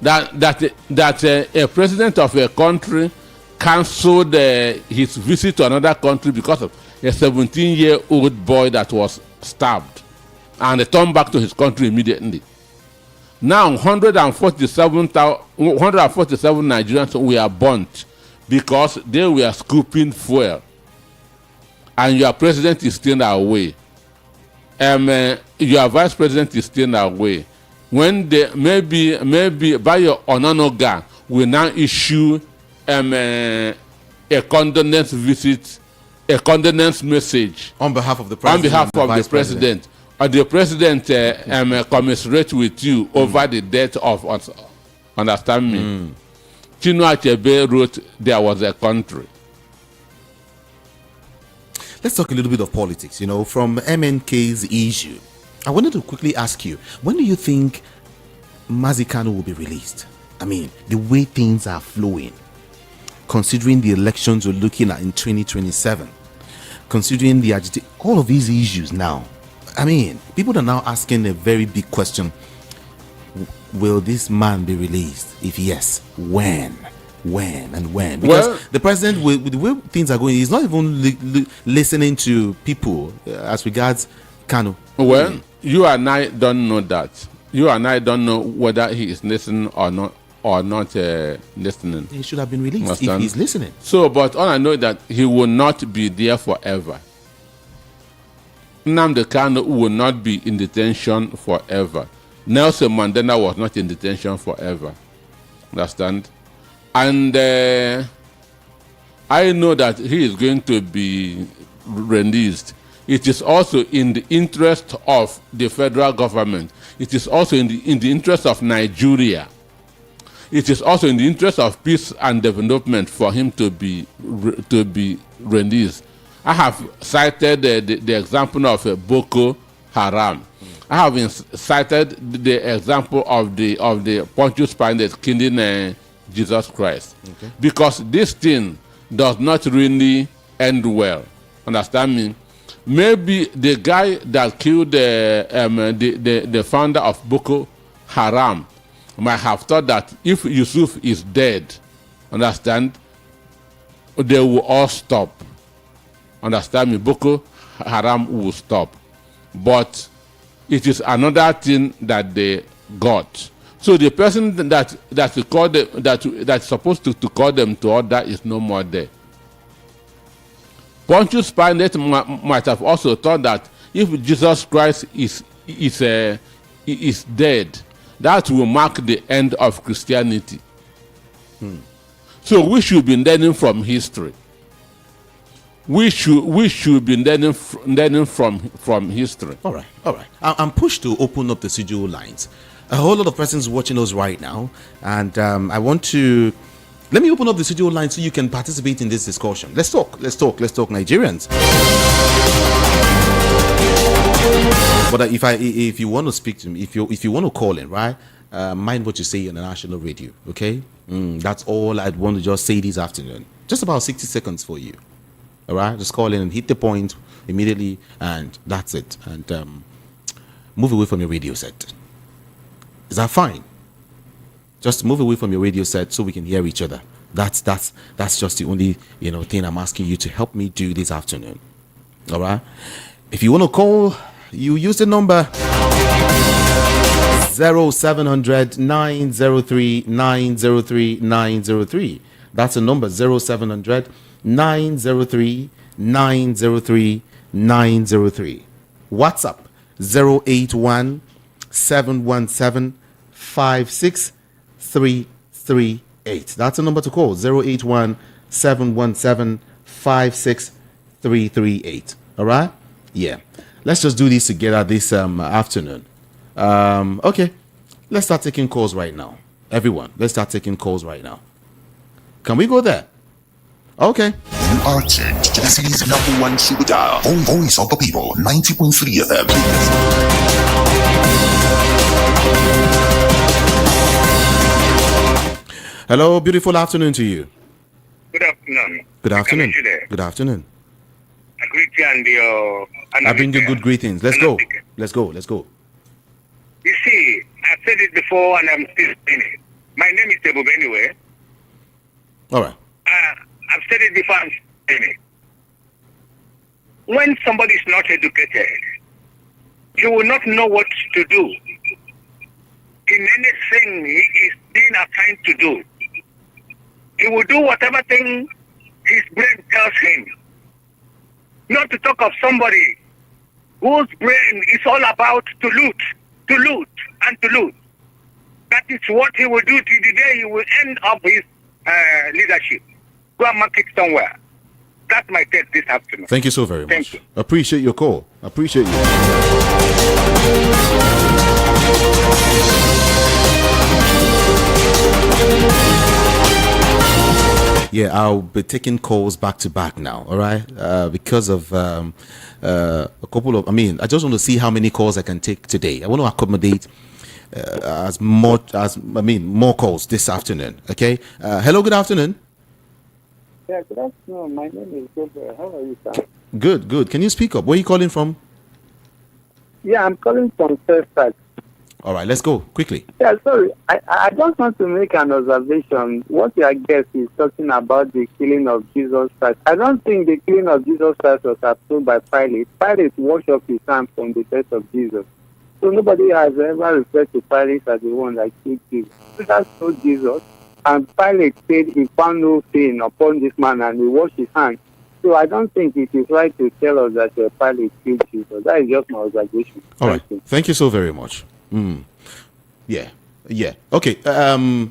That a president of a country cancelled his visit to another country because of a 17-year-old boy that was stabbed, and returned back to his country immediately. Now 147 Nigerians were burnt because they were scooping fuel, and your president is still away. Your vice president is still away. When they maybe by your Onanoga will now issue a condolence visit, a condolence message on behalf of the president. On behalf of the president. The president commiserate with you over the death of us. Understand me? Chinua Achebe wrote, "There was a country." Let's talk a little bit of politics. From MNK's issue, I wanted to quickly ask you, when do you think Nnamdi Kanu will be released? I mean, the way things are flowing, considering the elections we're looking at in 2027, considering the all of these issues now. I mean, people are now asking a very big question. Will this man be released? If yes, when? Because the president, with the way things are going, he's not even listening to people as regards Kanu. Well, you and I don't know that. You and I don't know whether he is listening or not listening. He should have been released if he's listening. So, but all I know is that he will not be there forever. Nnamdi Kanu will not be in detention forever. Nelson Mandela was not in detention forever. Understand? And I know that he is going to be released. It is also in the interest of the federal government. It is also in the interest of Nigeria. It is also in the interest of peace and development for him to be released. I have cited the example of Boko Haram. I have cited the example of the Pontius Pilate killing Jesus Christ. Okay. Because this thing does not really end well. Understand me? Maybe the guy that killed the founder of Boko Haram might have thought that if Yusuf is dead, understand, they will all stop. Understand me? Boko Haram will stop. But it is another thing that they got. So the person that's supposed to call them to order is no more there. Pontius Pilate might have also thought that if Jesus Christ is dead, that will mark the end of Christianity. So we should be learning from history. We should be learning from history. All right. I'm pushed to open up the studio lines. A whole lot of persons watching us right now, and I want to let me open up the studio line so you can participate in this discussion. Let's talk, Nigerians. But if you want to speak to me, if you want to call in, right? Mind what you say on the national radio, okay? That's all I'd want to just say this afternoon. Just about 60 seconds for you. All right, just call in and hit the point immediately, and that's it. And move away from your radio set. Is that fine? Just move away from your radio set so we can hear each other. That's just the only thing I'm asking you to help me do this afternoon. All right. If you want to call, you use the number 0700 903 903 903. That's the number 0700 903 903 903. WhatsApp 081 717 56338. That's the number to call 081 717 56338. All right. Yeah. Let's just do this together this afternoon. Okay. Let's start taking calls right now. Everyone, let's start taking calls right now. Can we go there? Okay. You are tuned to the city's #1 super dial. Voice of the people, 90.3 FM. Hello, beautiful afternoon to you. Good afternoon. Good afternoon. Good afternoon. I greet you and your... I bring you good greetings. Let's go. Let's go. Let's go. You see, I've said it before and I'm still saying it. My name is Tebobe anyway. All right. I've said it before, I'm saying it. When somebody is not educated, you will not know what to do in anything he is being assigned to do. He will do whatever thing his brain tells him. Not to talk of somebody whose brain is all about to loot, and to loot. That is what he will do till the day he will end up his leadership. Go and mark it somewhere. That's my take this afternoon. Thank you so very much. Thank you. Appreciate your call. Appreciate you. Yeah, I'll be taking calls back to back now, all right? Because of a couple of, I just want to see how many calls I can take today. I want to accommodate more calls this afternoon, okay? Hello, good afternoon. Yeah, good afternoon. My name is Gabriel. How are you, sir? Good, good. Can you speak up? Where are you calling from? Yeah, I'm calling from Fairfax. All right, let's go quickly. Yeah, sorry. I just want to make an observation. What your guest is talking about the killing of Jesus Christ. I don't think the killing of Jesus Christ was approved by Pilate. Pilate washed off his hands from the death of Jesus. So nobody has ever referred to Pilate as the one that killed Jesus. Judas told Jesus, and Pilate said he found no sin upon this man and he washed his hands. So I don't think it is right to tell us that Pilate killed Jesus. That is just my observation. All right. Thank you so very much. Yeah. Okay.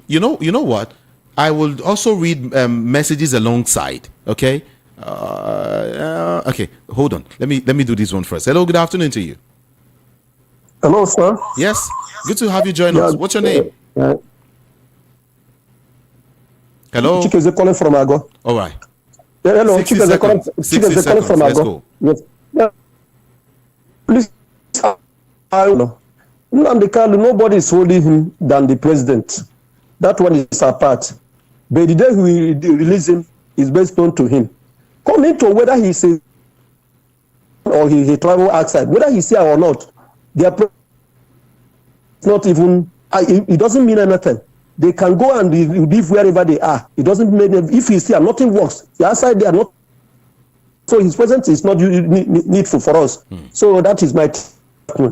You know what? I will also read messages alongside. Okay. Okay. Hold on. Let me do this one first. Hello. Good afternoon to you. Hello, sir. Yes. Good to have you join us. What's your name? Hello. Chikeze calling from Ago. All right. Yeah, hello. 60 Chikeze calling from Let's Ago. go. Yes. Yeah. Please. I know. Nnamdi Kanu, nobody is holding him than the president. That one is apart. But the day we release him is based on to him. Coming to whether he's a or he travel outside, whether he's here or not, their not even. It doesn't mean anything. They can go and live wherever they are. It doesn't mean if he's here, nothing works. The outside they are not. So his presence is not needful for us. So that is my.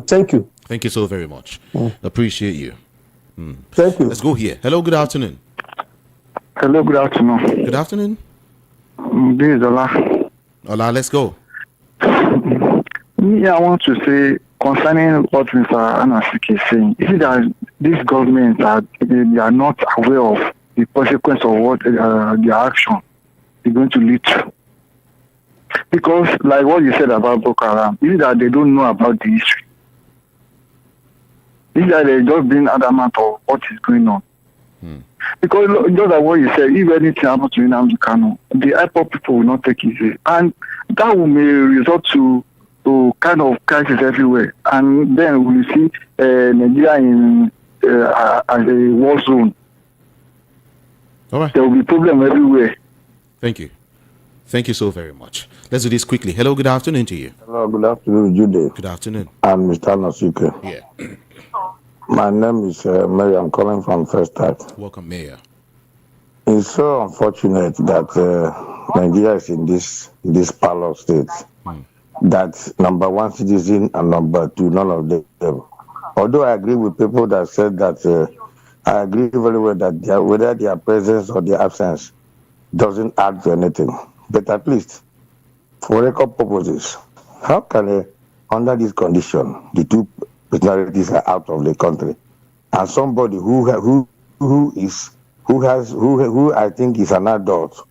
Thank you. Thank you so very much. Appreciate you. Thank you. Let's go here. Hello. Good afternoon. Hello, good afternoon. Good afternoon. This is Ola. Ola, let's go. Yeah, I want to say concerning what Mr. Anasiki is saying, is it that this government they are not aware of the consequence of what their action is going to lead to? Because, like what you said about Boko Haram, is it that they don't know about the history? Is it that they're just being adamant of what is going on? Because just like what you said, if anything happens to Nnamdi Kanu, the IPOB people will not take it easy. And that may result to kind of crisis everywhere. And then we see Nigeria as a war zone. All right. There will be problem everywhere. Thank you. Thank you so very much. Let's do this quickly. Hello, good afternoon to you. Hello, good afternoon, Jude. Good afternoon. I'm Mr. Nasuke. Yeah. My name is Mary. I'm calling from First Start. Welcome, Mayor. It's so unfortunate that Nigeria is in this parallel state. That number one citizen and number two, none of them. Although I agree with people that said that, I agree very well that whether their presence or their absence doesn't add to anything. But at least, for record purposes, how can under this condition, the two personalities are out of the country, and somebody who I think is an adult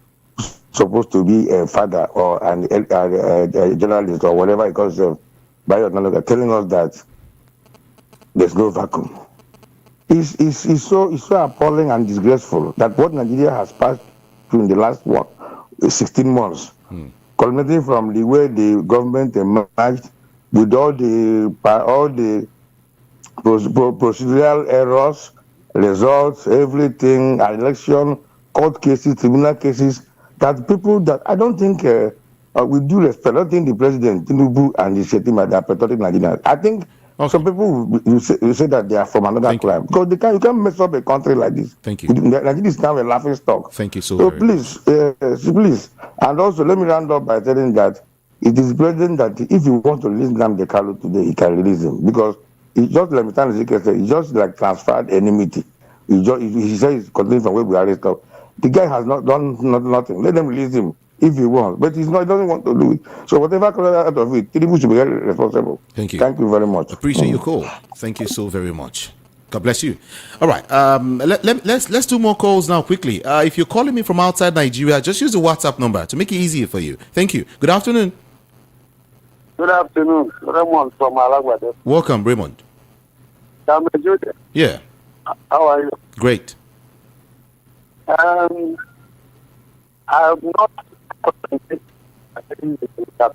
supposed to be a father or a journalist or whatever he calls himself, telling us that there's no vacuum. It's so appalling and disgraceful that what Nigeria has passed through in the last 16 months, culminating from the way the government emerged with all the procedural errors, results, everything, election, court cases, tribunal cases, that people that I don't think, with due respect, I don't think the president, Tinubu, and the Shetima, they are patriotic Nigerians. I think some people you say that they are from another tribe. Because you can't mess up a country like this. Thank you. Nigeria is now a laughing stock. Thank you so very please, please. And also, let me round up by telling that it is president that if you want to release Nnamdi Kanu today, he can release him. Because it's just like Mr. Ezekiel said, it's just like transferred enmity. He said he's continuing from where we are stuff. The guy has not done nothing. Let them release him if he wants. But he doesn't want to do it. So whatever comes out of it, Tinubu should be held responsible. Thank you. Thank you very much. Appreciate your call. Thank you so very much. God bless you. All right. Let's do more calls now quickly. If you're calling me from outside Nigeria, just use the WhatsApp number to make it easier for you. Thank you. Good afternoon. Good afternoon. Raymond from Alagwade. Welcome, Raymond. Yeah. How are you? Great. I'm not the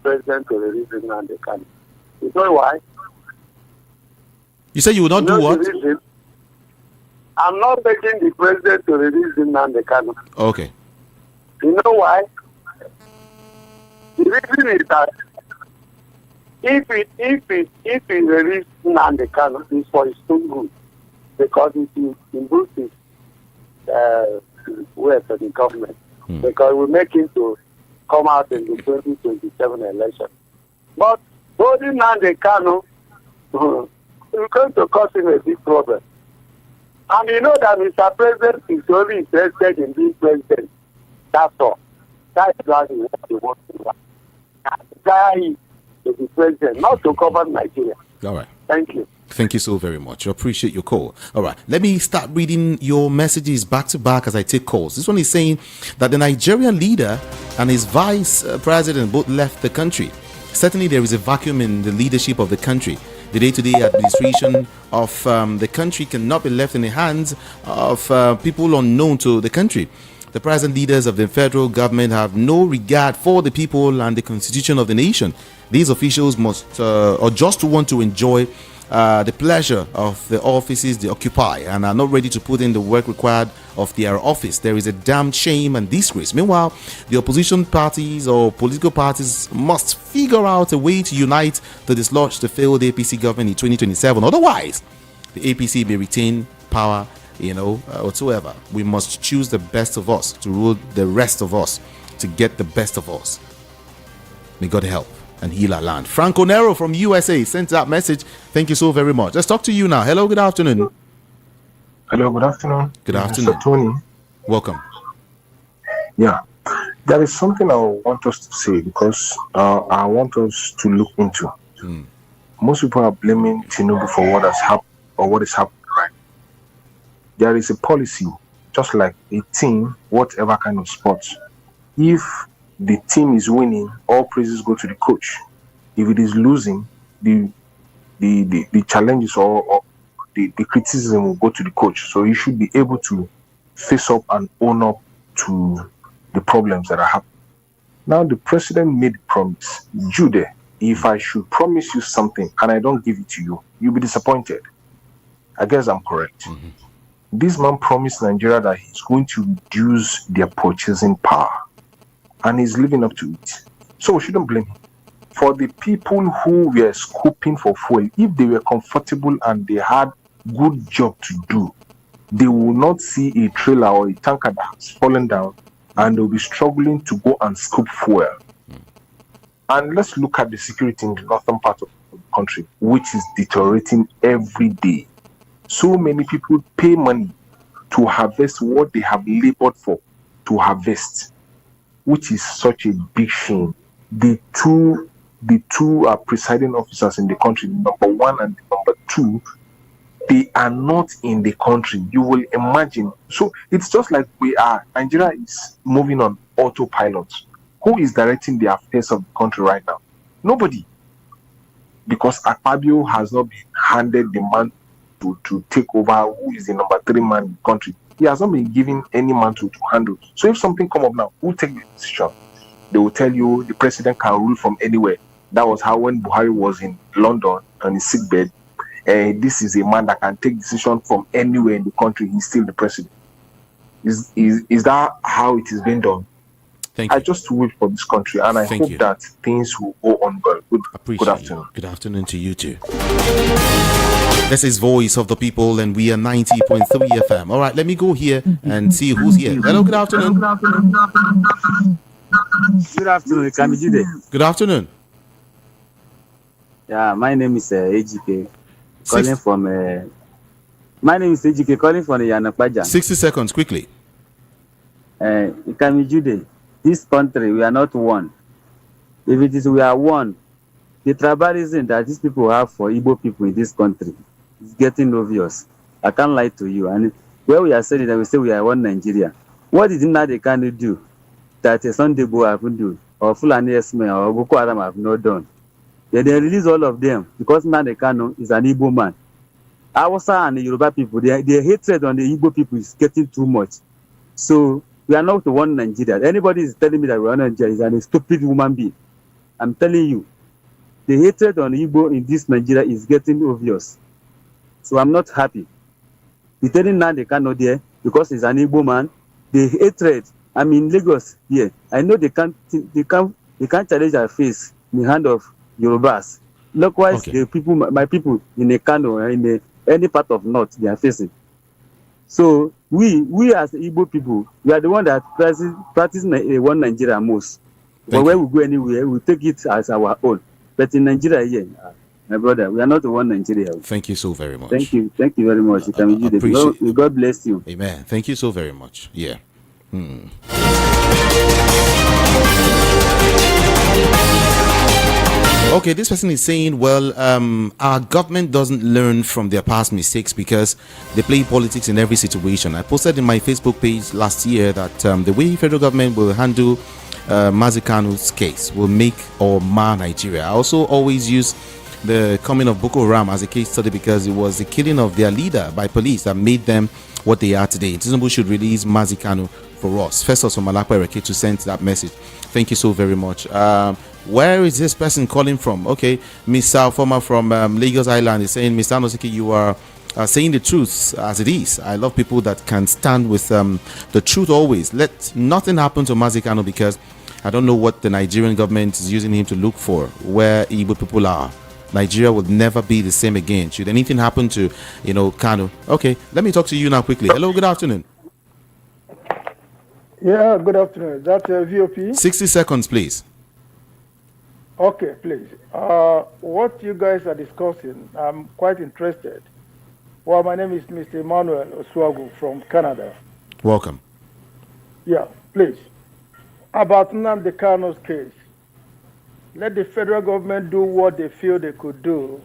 president to release Nnamdi Kanu. You know why? You say you will not do what? I'm not begging the president to release Nnamdi Kanu. Okay. You know why? The reason is that if he release Nnamdi Kanu, it's for his own good, because it will improve his weight of the government, because we make him to come out in the 2027 election. But holding Nnamdi Kanu is going to cause him a big problem. And you know that Mr. President is only interested in being president. That's all. That's exactly what he wants to do. Guy to be president, not to govern Nigeria. All right. Thank you. Thank you so very much. I appreciate your call. All right. Let me start reading your messages back to back as I take calls. This one is saying that the Nigerian leader and his vice president both left the country. Certainly there is a vacuum in the leadership of the country. The day-to-day administration of the country cannot be left in the hands of people unknown to the country. The present leaders of the federal government have no regard for the people and the constitution of the nation. These officials must or just want to enjoy the pleasure of the offices they occupy and are not ready to put in the work required of their office. There is a damn shame and disgrace. Meanwhile, the opposition parties or political parties must figure out a way to unite to dislodge the failed APC government in 2027. Otherwise, the APC may retain power, whatsoever. We must choose the best of us to rule the rest of us, to get the best of us. May God help and heal our land. Franco Nero from USA sent that message. Thank you so very much. Let's talk to you now. Hello, good afternoon. Hello, good afternoon. Good afternoon. Mr. Tony. Welcome. Yeah, there is something I want us to say because I want us to look into. Most people are blaming Tinubu for what has happened or what is happening right. There is a policy, just like a team, whatever kind of sports. If the team is winning, all praises go to the coach. If it is losing, the challenges or the criticism will go to the coach. So he should be able to face up and own up to the problems that are happening. Now the president made a promise. Jude, if I should promise you something and I don't give it to you, you'll be disappointed. I guess I'm correct. This man promised Nigeria that he's going to reduce their purchasing power. And he's living up to it. So we shouldn't blame him. For the people who were scooping for fuel, if they were comfortable and they had good job to do, they will not see a trailer or a tanker that has fallen down and they'll be struggling to go and scoop fuel. And let's look at the security in the northern part of the country, which is deteriorating every day. So many people pay money to harvest what they have labored for to harvest, which is such a big shame. The two presiding officers in the country, number one and number two, they are not in the country. You will imagine. So it's just like Nigeria is moving on autopilot. Who is directing the affairs of the country right now? Nobody. Because Akpabio has not been handed the man to take over, who is the number 3 man in the country. He has not been given any man to handle. So if something come up now, who take the decision? They will tell you the president can rule from anywhere. That was how when Buhari was in London on his sick bed, this is a man that can take decision from anywhere in the country. He's still the president. Is that how it is being done? I just wait for this country, and I hope that things will go on well. Good afternoon. Good afternoon to you too. This is Voice of the People, and we are 90.3 FM. All right, let me go here and see who's here. Hello, good afternoon. Good afternoon, Kamijide. Good afternoon. Yeah, my name is AGK. Calling from my name is AGK, calling from the Yanakwaja. 60 seconds, quickly. Kamijide, this country, we are not one. If it is we are one, the tribalism that these people have for Igbo people in this country is getting obvious. I can't lie to you. And where we are saying that we say we are one Nigeria, what did Nnamdi Kanu do that a Sunday Bo haven't do, or Fulani Esme or Boko Haram have not done? Then they release all of them because Nnamdi Kanu is an Igbo man. Hausa and the Yoruba people, their hatred on the Igbo people is getting too much. So we are not the one Nigeria. Anybody is telling me that we are not Nigeria is a stupid human being. I'm telling you, the hatred on Igbo in this Nigeria is getting obvious. So I'm not happy. Detaining Nnamdi Kanu there because he's an Igbo man. The hatred, I'm in Lagos here. I know they can't challenge our face in the hand of Yorubas. Likewise, the people, my people in the Kano, in any part of North, they are facing. So we as Igbo people, we are the one that practice one Nigeria most. But when we go anywhere, we take it as our own. But in Nigeria here, my brother, we are not the one Nigeria. Thank you so very much. Thank you very much. God bless you. Amen. Thank you so very much. Yeah. Okay, this person is saying, well, our government doesn't learn from their past mistakes because they play politics in every situation. I posted in my Facebook page last year that the way federal government will handle Nnamdi Kanu's case will make or mar Nigeria. I also always use the coming of Boko Haram as a case study because it was the killing of their leader by police that made them what they are today. Tinubu should release Nnamdi Kanu for us. First of all, Malakwa Reke to send that message. Thank you so very much. Where is this person calling from? Okay, Miss Former from Lagos Island is saying, Mr. Anosiki, you are saying the truth as it is. I love people that can stand with the truth always. Let nothing happen to Nnamdi Kanu because I don't know what the Nigerian government is using him to look for, where Igbo people are. Nigeria will never be the same again. Should anything happen to, Kanu? Okay, let me talk to you now quickly. Hello, good afternoon. Yeah, good afternoon. Is that VOP? 60 seconds, please. Okay, please. What you guys are discussing, I'm quite interested. Well, my name is Mr. Emmanuel Oswagu from Canada. Welcome. Yeah, please. About Nnamdi Kanu's case, let the federal government do what they feel they could do,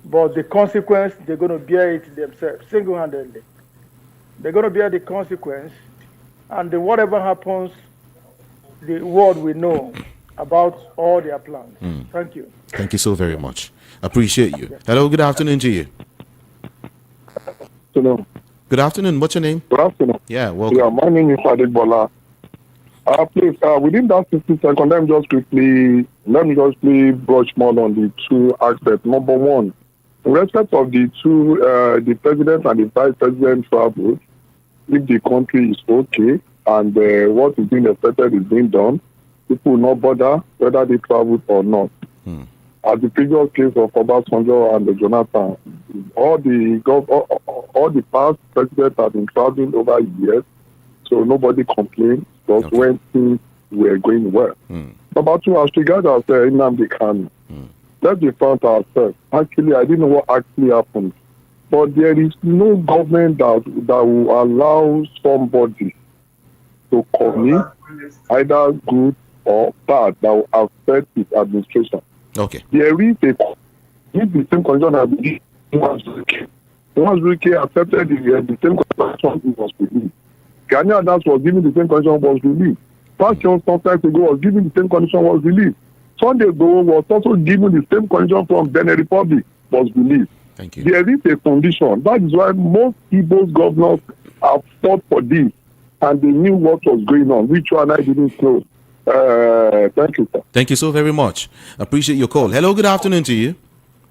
but the consequence, they're going to bear it themselves, single-handedly. They're going to bear the consequence, and whatever happens, the world will know about all their plans. Thank you. Thank you so very much. Appreciate you. Yeah. Hello, good afternoon to you. Hello. Good afternoon. What's your name? Good afternoon. Yeah, welcome. Yeah, my name is Adebola. Please, within that 60 seconds, let me just quickly brush more on the two aspects. Number one, in respect of the two, the president and the vice president travel, if the country is okay and what is being expected is being done, people will not bother whether they travel or not. As the previous case of Obasanjo and Jonathan, all the past presidents have been traveling over years, so nobody complained. But when things were going well. Number two, as regards Nnamdi Kanu, let's be frank ourselves. Actually, I didn't know what actually happened. But there is no government that will allow somebody to commit either good or bad that will affect his administration. Okay. There is the same condition that Once UK accepted the same condition, he was released. Ghanaian Adams was given the same condition, was released. Passion sometimes ago was given the same condition, was released. Sunday Igboho was also given the same condition from Benin Republic, was released. Thank you. There is a condition. That is why most Igbo governors have fought for this, and they knew what was going on, which one I didn't know. Thank you, sir. Thank you so very much. Appreciate your call. Hello, good afternoon to you.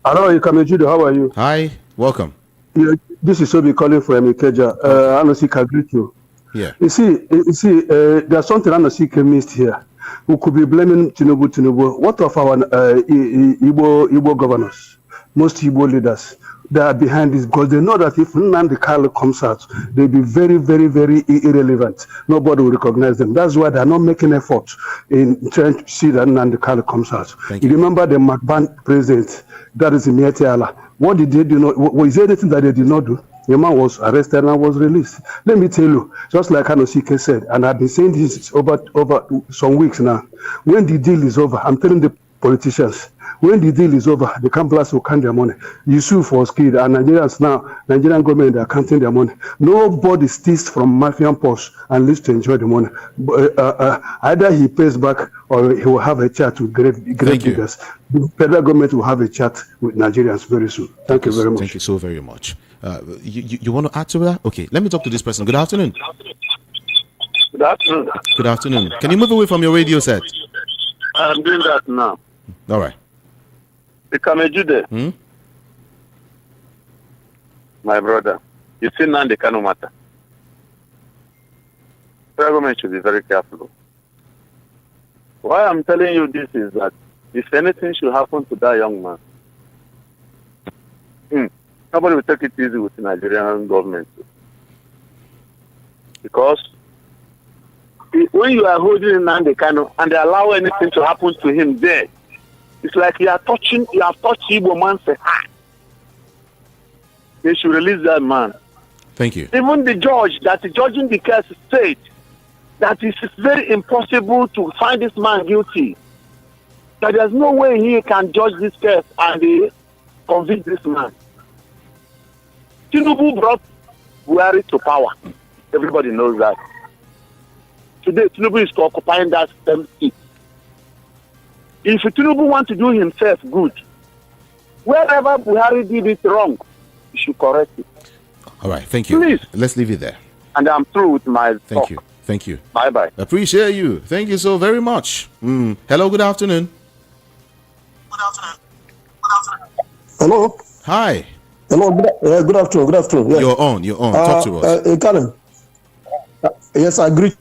Hello, Ikamejudo. How are you? Hi, welcome. Yeah, this is Obi calling from Ikeja. Anosik, I greet you. Yeah. You see, there's something Anosik missed here. We could be blaming Tinubu. What of our Igbo governors, most Igbo leaders, they are behind this because they know that if Nnamdi Kanu comes out, they'll be very, very, very irrelevant. Nobody will recognize them. That's why they are not making effort in trying to see that Nnamdi Kanu comes out. You remember the McBan president, that is Imiete Allah. What did they do? Was there anything that they did not do? The man was arrested and was released. Let me tell you, just like Anosike said, and I've been saying this over some weeks now, when the deal is over, I'm telling the politicians, when the deal is over, the Kamplas will count their money. Yusuf was killed, and Nigerians now, Nigerian government, they are counting their money. Nobody steals from Mafian Post and lives to enjoy the money. Either he pays back or he will have a chat with great leaders. The federal government will have a chat with Nigerians very soon. Thank you very much. Thank you so very much. You want to add to that? Okay, let me talk to this person. Good afternoon. Good afternoon. Good afternoon. Can you move away from your radio set? I'm doing that now. All right. Ikamejude, my brother, you see now the Kanu matter. The government should be very careful. Why I'm telling you this is that if anything should happen to that young man, nobody will take it easy with the Nigerian government. Because when you are holding Nnamdi Kanu and they allow anything to happen to him there, it's like you have touched Igbo man's heart. They should release that man. Thank you. Even the judge that is judging the case said that it is very impossible to find this man guilty. That there's no way he can judge this case and convict this man. Tinubu brought Buhari to power. Everybody knows that. Today, Tinubu is occupying that same seat. If Tinubu wants to do himself good, wherever Buhari did it wrong, he should correct it. All right, thank you. Please. Let's leave it there. And I'm through with my Thank you. Thank you. Bye-bye. Appreciate you. Thank you so very much. Hello, good afternoon. Hello. Hi. Hello. Good afternoon. Good afternoon. Yeah. You're on. Talk to us. Kanu. Yes, I agree.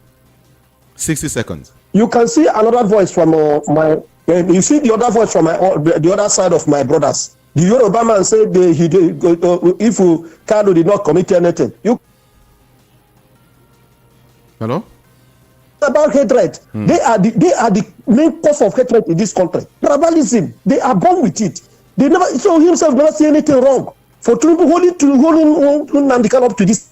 60 seconds. You can see another voice from my. You see the other voice from the other side of my brothers. The Yoruba man said if Kanu did not commit anything, Hello. About hatred. They are the main cause of hatred in this country. Tribalism. They are born with it. They never so himself never see anything wrong. For Tinubu holding Nnamdi Kanu up to this.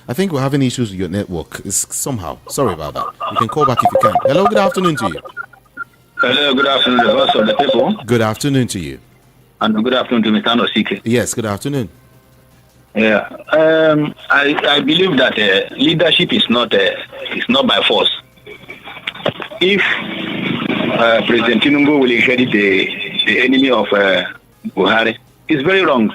I think we're having issues with your network. It's somehow. Sorry about that. You can call back if you can. Hello, good afternoon to you. Hello, good afternoon, the boss of the people. Good afternoon to you. And good afternoon to Mr. Nosike. Yes, good afternoon. Yeah, I believe that leadership is not by force. If President Tinubu will inherit the enemy of Buhari, it's very wrong.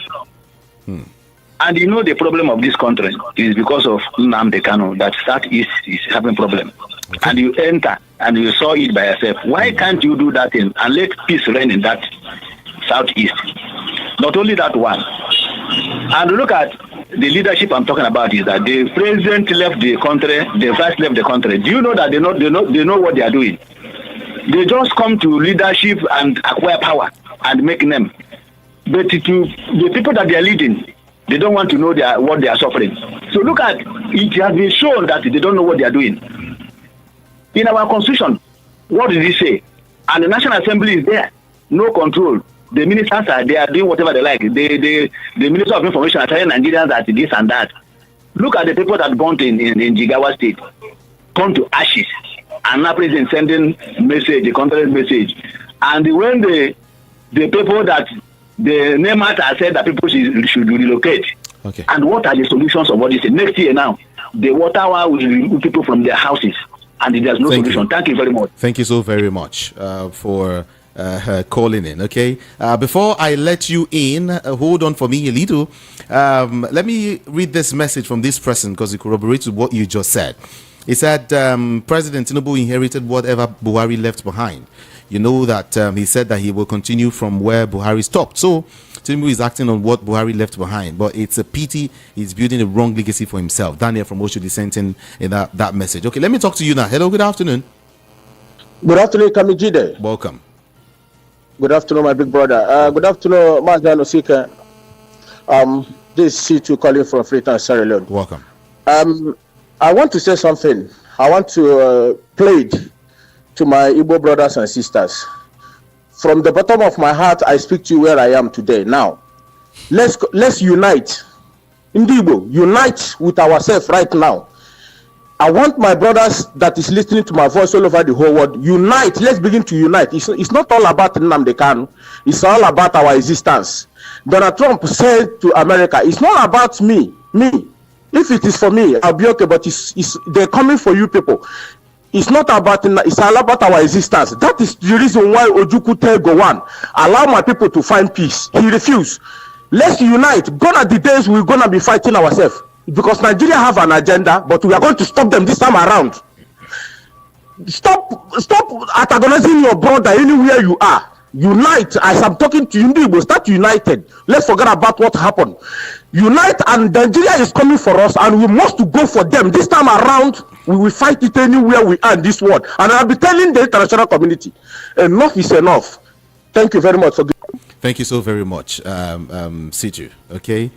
And you know the problem of this country is because of Nnamdi Kanu that Southeast is having problem. Okay. And you enter and you saw it by yourself. Why can't you do that thing and let peace reign in that Southeast? Not only that one. And look at the leadership I'm talking about is that the president left the country, the vice left the country. Do you know that they know what they are doing? They just come to leadership and acquire power and make name. But to the people that they are leading, they don't want to know what they are suffering. So look at it has been shown that they don't know what they are doing. In our constitution, what did it say? And the National Assembly is there, no control. The ministers they are doing whatever they like. The Minister of Information are telling Nigerians that this and that. Look at the people that burnt in Jigawa State, come to ashes, and now President sending message, the contrary message. And when the people that The NEMAT has said that people should relocate. Okay. And what are the solutions of what this? Next year now, the water will remove people from their houses, and there's no solution. Thank you very much. Thank you so very much for calling in. Okay. Before I let you in, hold on for me a little. Let me read this message from this person because it corroborates with what you just said. He said, President Tinubu inherited whatever Buhari left behind. You know that he said that he will continue from where Buhari stopped. So Tinubu is acting on what Buhari left behind. But it's a pity he's building a wrong legacy for himself. Daniel from Oshodi sent in that message. Okay, let me talk to you now. Hello, good afternoon. Good afternoon, Kamijide. Welcome. Good afternoon, my big brother. Good afternoon, Mazda Nosika. This is C2 calling from Freetown, Sierra Leone. Welcome. I want to say something. I want to plead to my Igbo brothers and sisters. From the bottom of my heart, I speak to you where I am today. Now, let's unite. In Igbo, unite with ourselves right now. I want my brothers that is listening to my voice all over the whole world, unite. Let's begin to unite. It's not all about Nnamdi Kanu. It's all about our existence. Donald Trump said to America, it's not about me. If it is for me, I'll be okay, but they're coming for you people. It's not about, it's all about our existence. That is the reason why Ojukwu tell Gowon, allow my people to find peace. He refused. Let's unite. Gone are the days we're going to be fighting ourselves. Because Nigeria have an agenda, but we are going to stop them this time around. Stop antagonizing your brother anywhere you are. Unite. As I'm talking to you, Igbo, start united. Let's forget about what happened. Unite, and Nigeria is coming for us, and we must go for them. This time around, we will fight it anywhere we are in this world. And I'll be telling the international community, enough is enough. Thank you very much. Thank you so very much, Siju. Okay?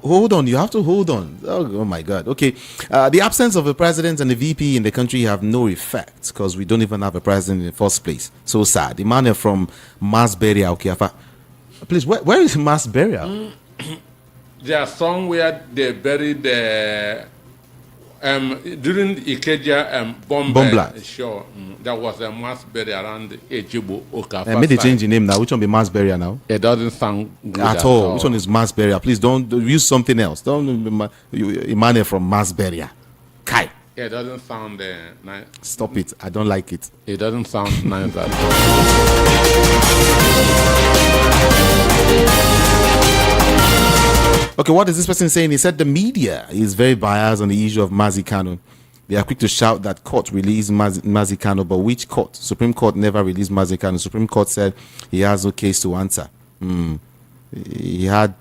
Hold on, you have to hold on. Oh my God. Okay. The absence of a president and a VP in the country have no effect because we don't even have a president in the first place. So sad. Emmanuel from mass burial. Okay, please, where is mass burial? There are somewhere they buried during the Ikeja bomb blast. Sure, there was a mass burial around Ejibo Okafa. Made the change in name now. Which one be mass burial now? It doesn't sound good at all. Which one is mass burial? Please don't use something else. Don't Emmanuel from mass burial. Kai. It doesn't sound nice. Stop it. I don't like it. It doesn't sound nice at all. Okay, what is this person saying? He said the media is very biased on the issue of Nnamdi Kanu. They are quick to shout that court released Nnamdi Kanu, but which court? Supreme Court never released Nnamdi Kanu. Supreme Court said he has no case to answer. He had,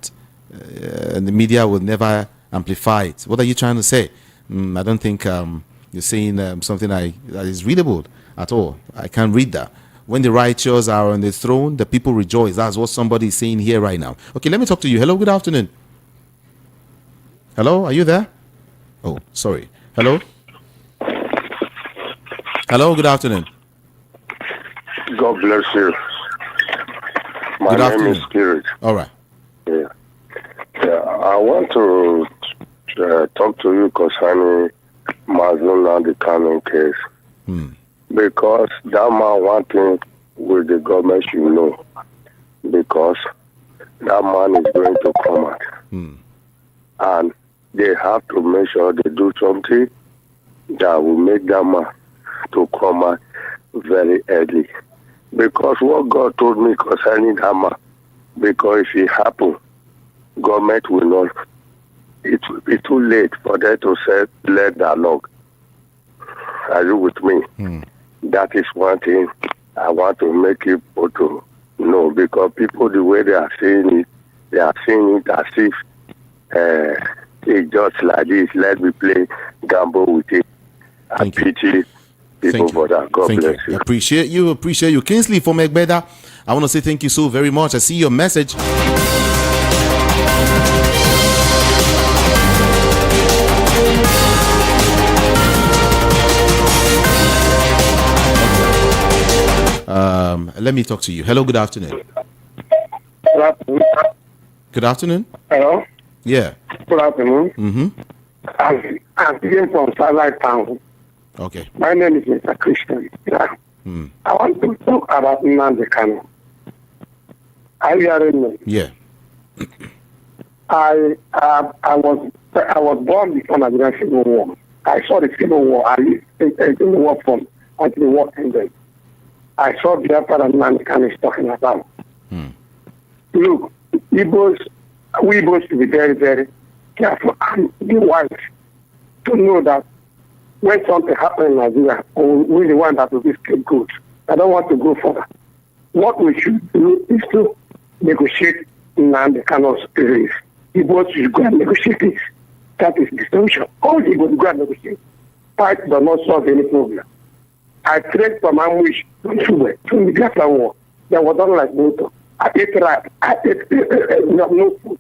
the media would never amplify it. What are you trying to say? I don't think you're saying something that is readable at all. I can't read that. When the righteous are on the throne, the people rejoice. That's what somebody is saying here right now. Okay, let me talk to you. Hello, good afternoon. Hello, are you there? Oh, sorry. Hello? Hello, good afternoon. God bless you. My good name afternoon. is Spirit. All right. Yeah. I want to talk to you concerning Nnamdi Kanu case. Because that man one thing with the government should know. Because that man is going to come out. And they have to make sure they do something that will make that man to come out very early. Because what God told me concerning that man, because if it happens, government will not, it will be too late for them to say, let that log. Are you with me? That is one thing I want to make people to know, because people, the way they are seeing it as if it's just like this. Let me play gamble with it. I pity people for that. God bless you. Appreciate you. Kingsley from Egbeda, I want to say thank you so very much. I see your message. Let me talk to you. Hello, good afternoon. Good afternoon. Hello. Yeah. Good afternoon. I'm speaking from Starlight Town. Okay. My name is Mr. Christian. Yeah. I want to talk about Nnamdi Kanu. Are you hearing me? Yeah. I was born before Nigerian Civil War. I saw the Civil War. I lived in the war front until the war ended. I saw Biafra and Nnamdi Kanu is talking about. Look, we Igbos should be very, very careful and be wise to know that when something happens in Nigeria, we're the one that will be scapegoat. I don't want to go further. What we should do is to negotiate Nnamdi Kanu's release. Igbos should go and negotiate it. That is the solution. All the Igbos go and negotiate. Fight does not solve any problem. I trained from Amwish to the Biafra war. There was not like water. I ate rat. I ate no food.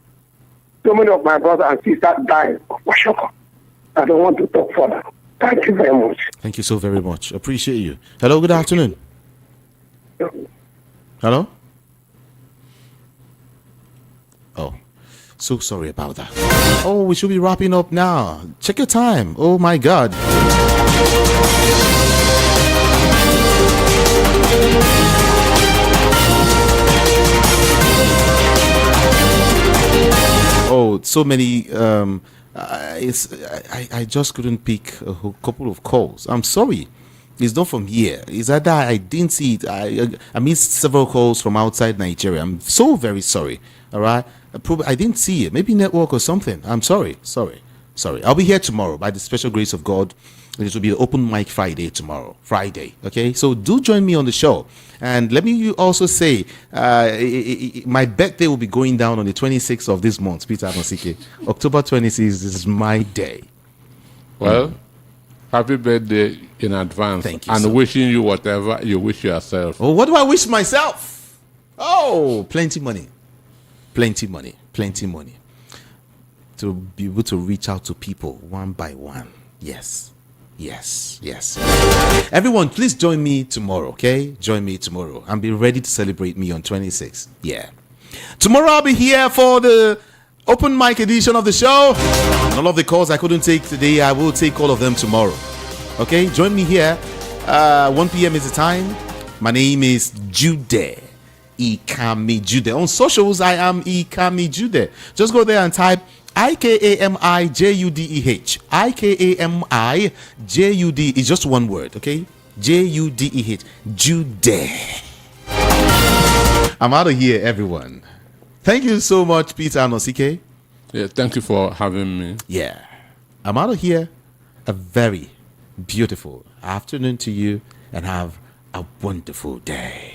So many of my brothers and sisters died of Washoko. I don't want to talk further. Thank you very much. Thank you so very much. Appreciate you. Hello, good afternoon. Hello? Oh, so sorry about that. Oh, we should be wrapping up now. Check your time. Oh my God. Oh, so many. I just couldn't pick a couple of calls. I'm sorry. It's not from here. It's that I didn't see it. I missed several calls from outside Nigeria. I'm so very sorry. All right. I didn't see it. Maybe network or something. I'm sorry. I'll be here tomorrow by the special grace of God. It will be the open mic Friday tomorrow. Friday. Okay. So do join me on the show. And let me also say, my birthday will be going down on the 26th of this month, Peter Anosike. October 26th is my day. Well, happy birthday in advance. Thank you. And wishing you whatever you wish yourself. Oh, what do I wish myself? Oh, plenty money. Plenty money. To be able to reach out to people one by one. Yes. Everyone, please join me tomorrow, okay? Join me tomorrow and be ready to celebrate me on 26th. Yeah. Tomorrow I'll be here for the open mic edition of the show. All of the calls I couldn't take today, I will take all of them tomorrow. Okay? Join me here. 1 p.m. is the time. My name is Jude. Ikami Jude. On socials, I am Ikami Jude. Just go there and type IKAMIJUDEH. IKAMIJUD is just one word, okay? JUDEH. Jude. I'm out of here, everyone. Thank you so much, Peter Anosike. Yeah, thank you for having me. Yeah. I'm out of here. A very beautiful afternoon to you and have a wonderful day.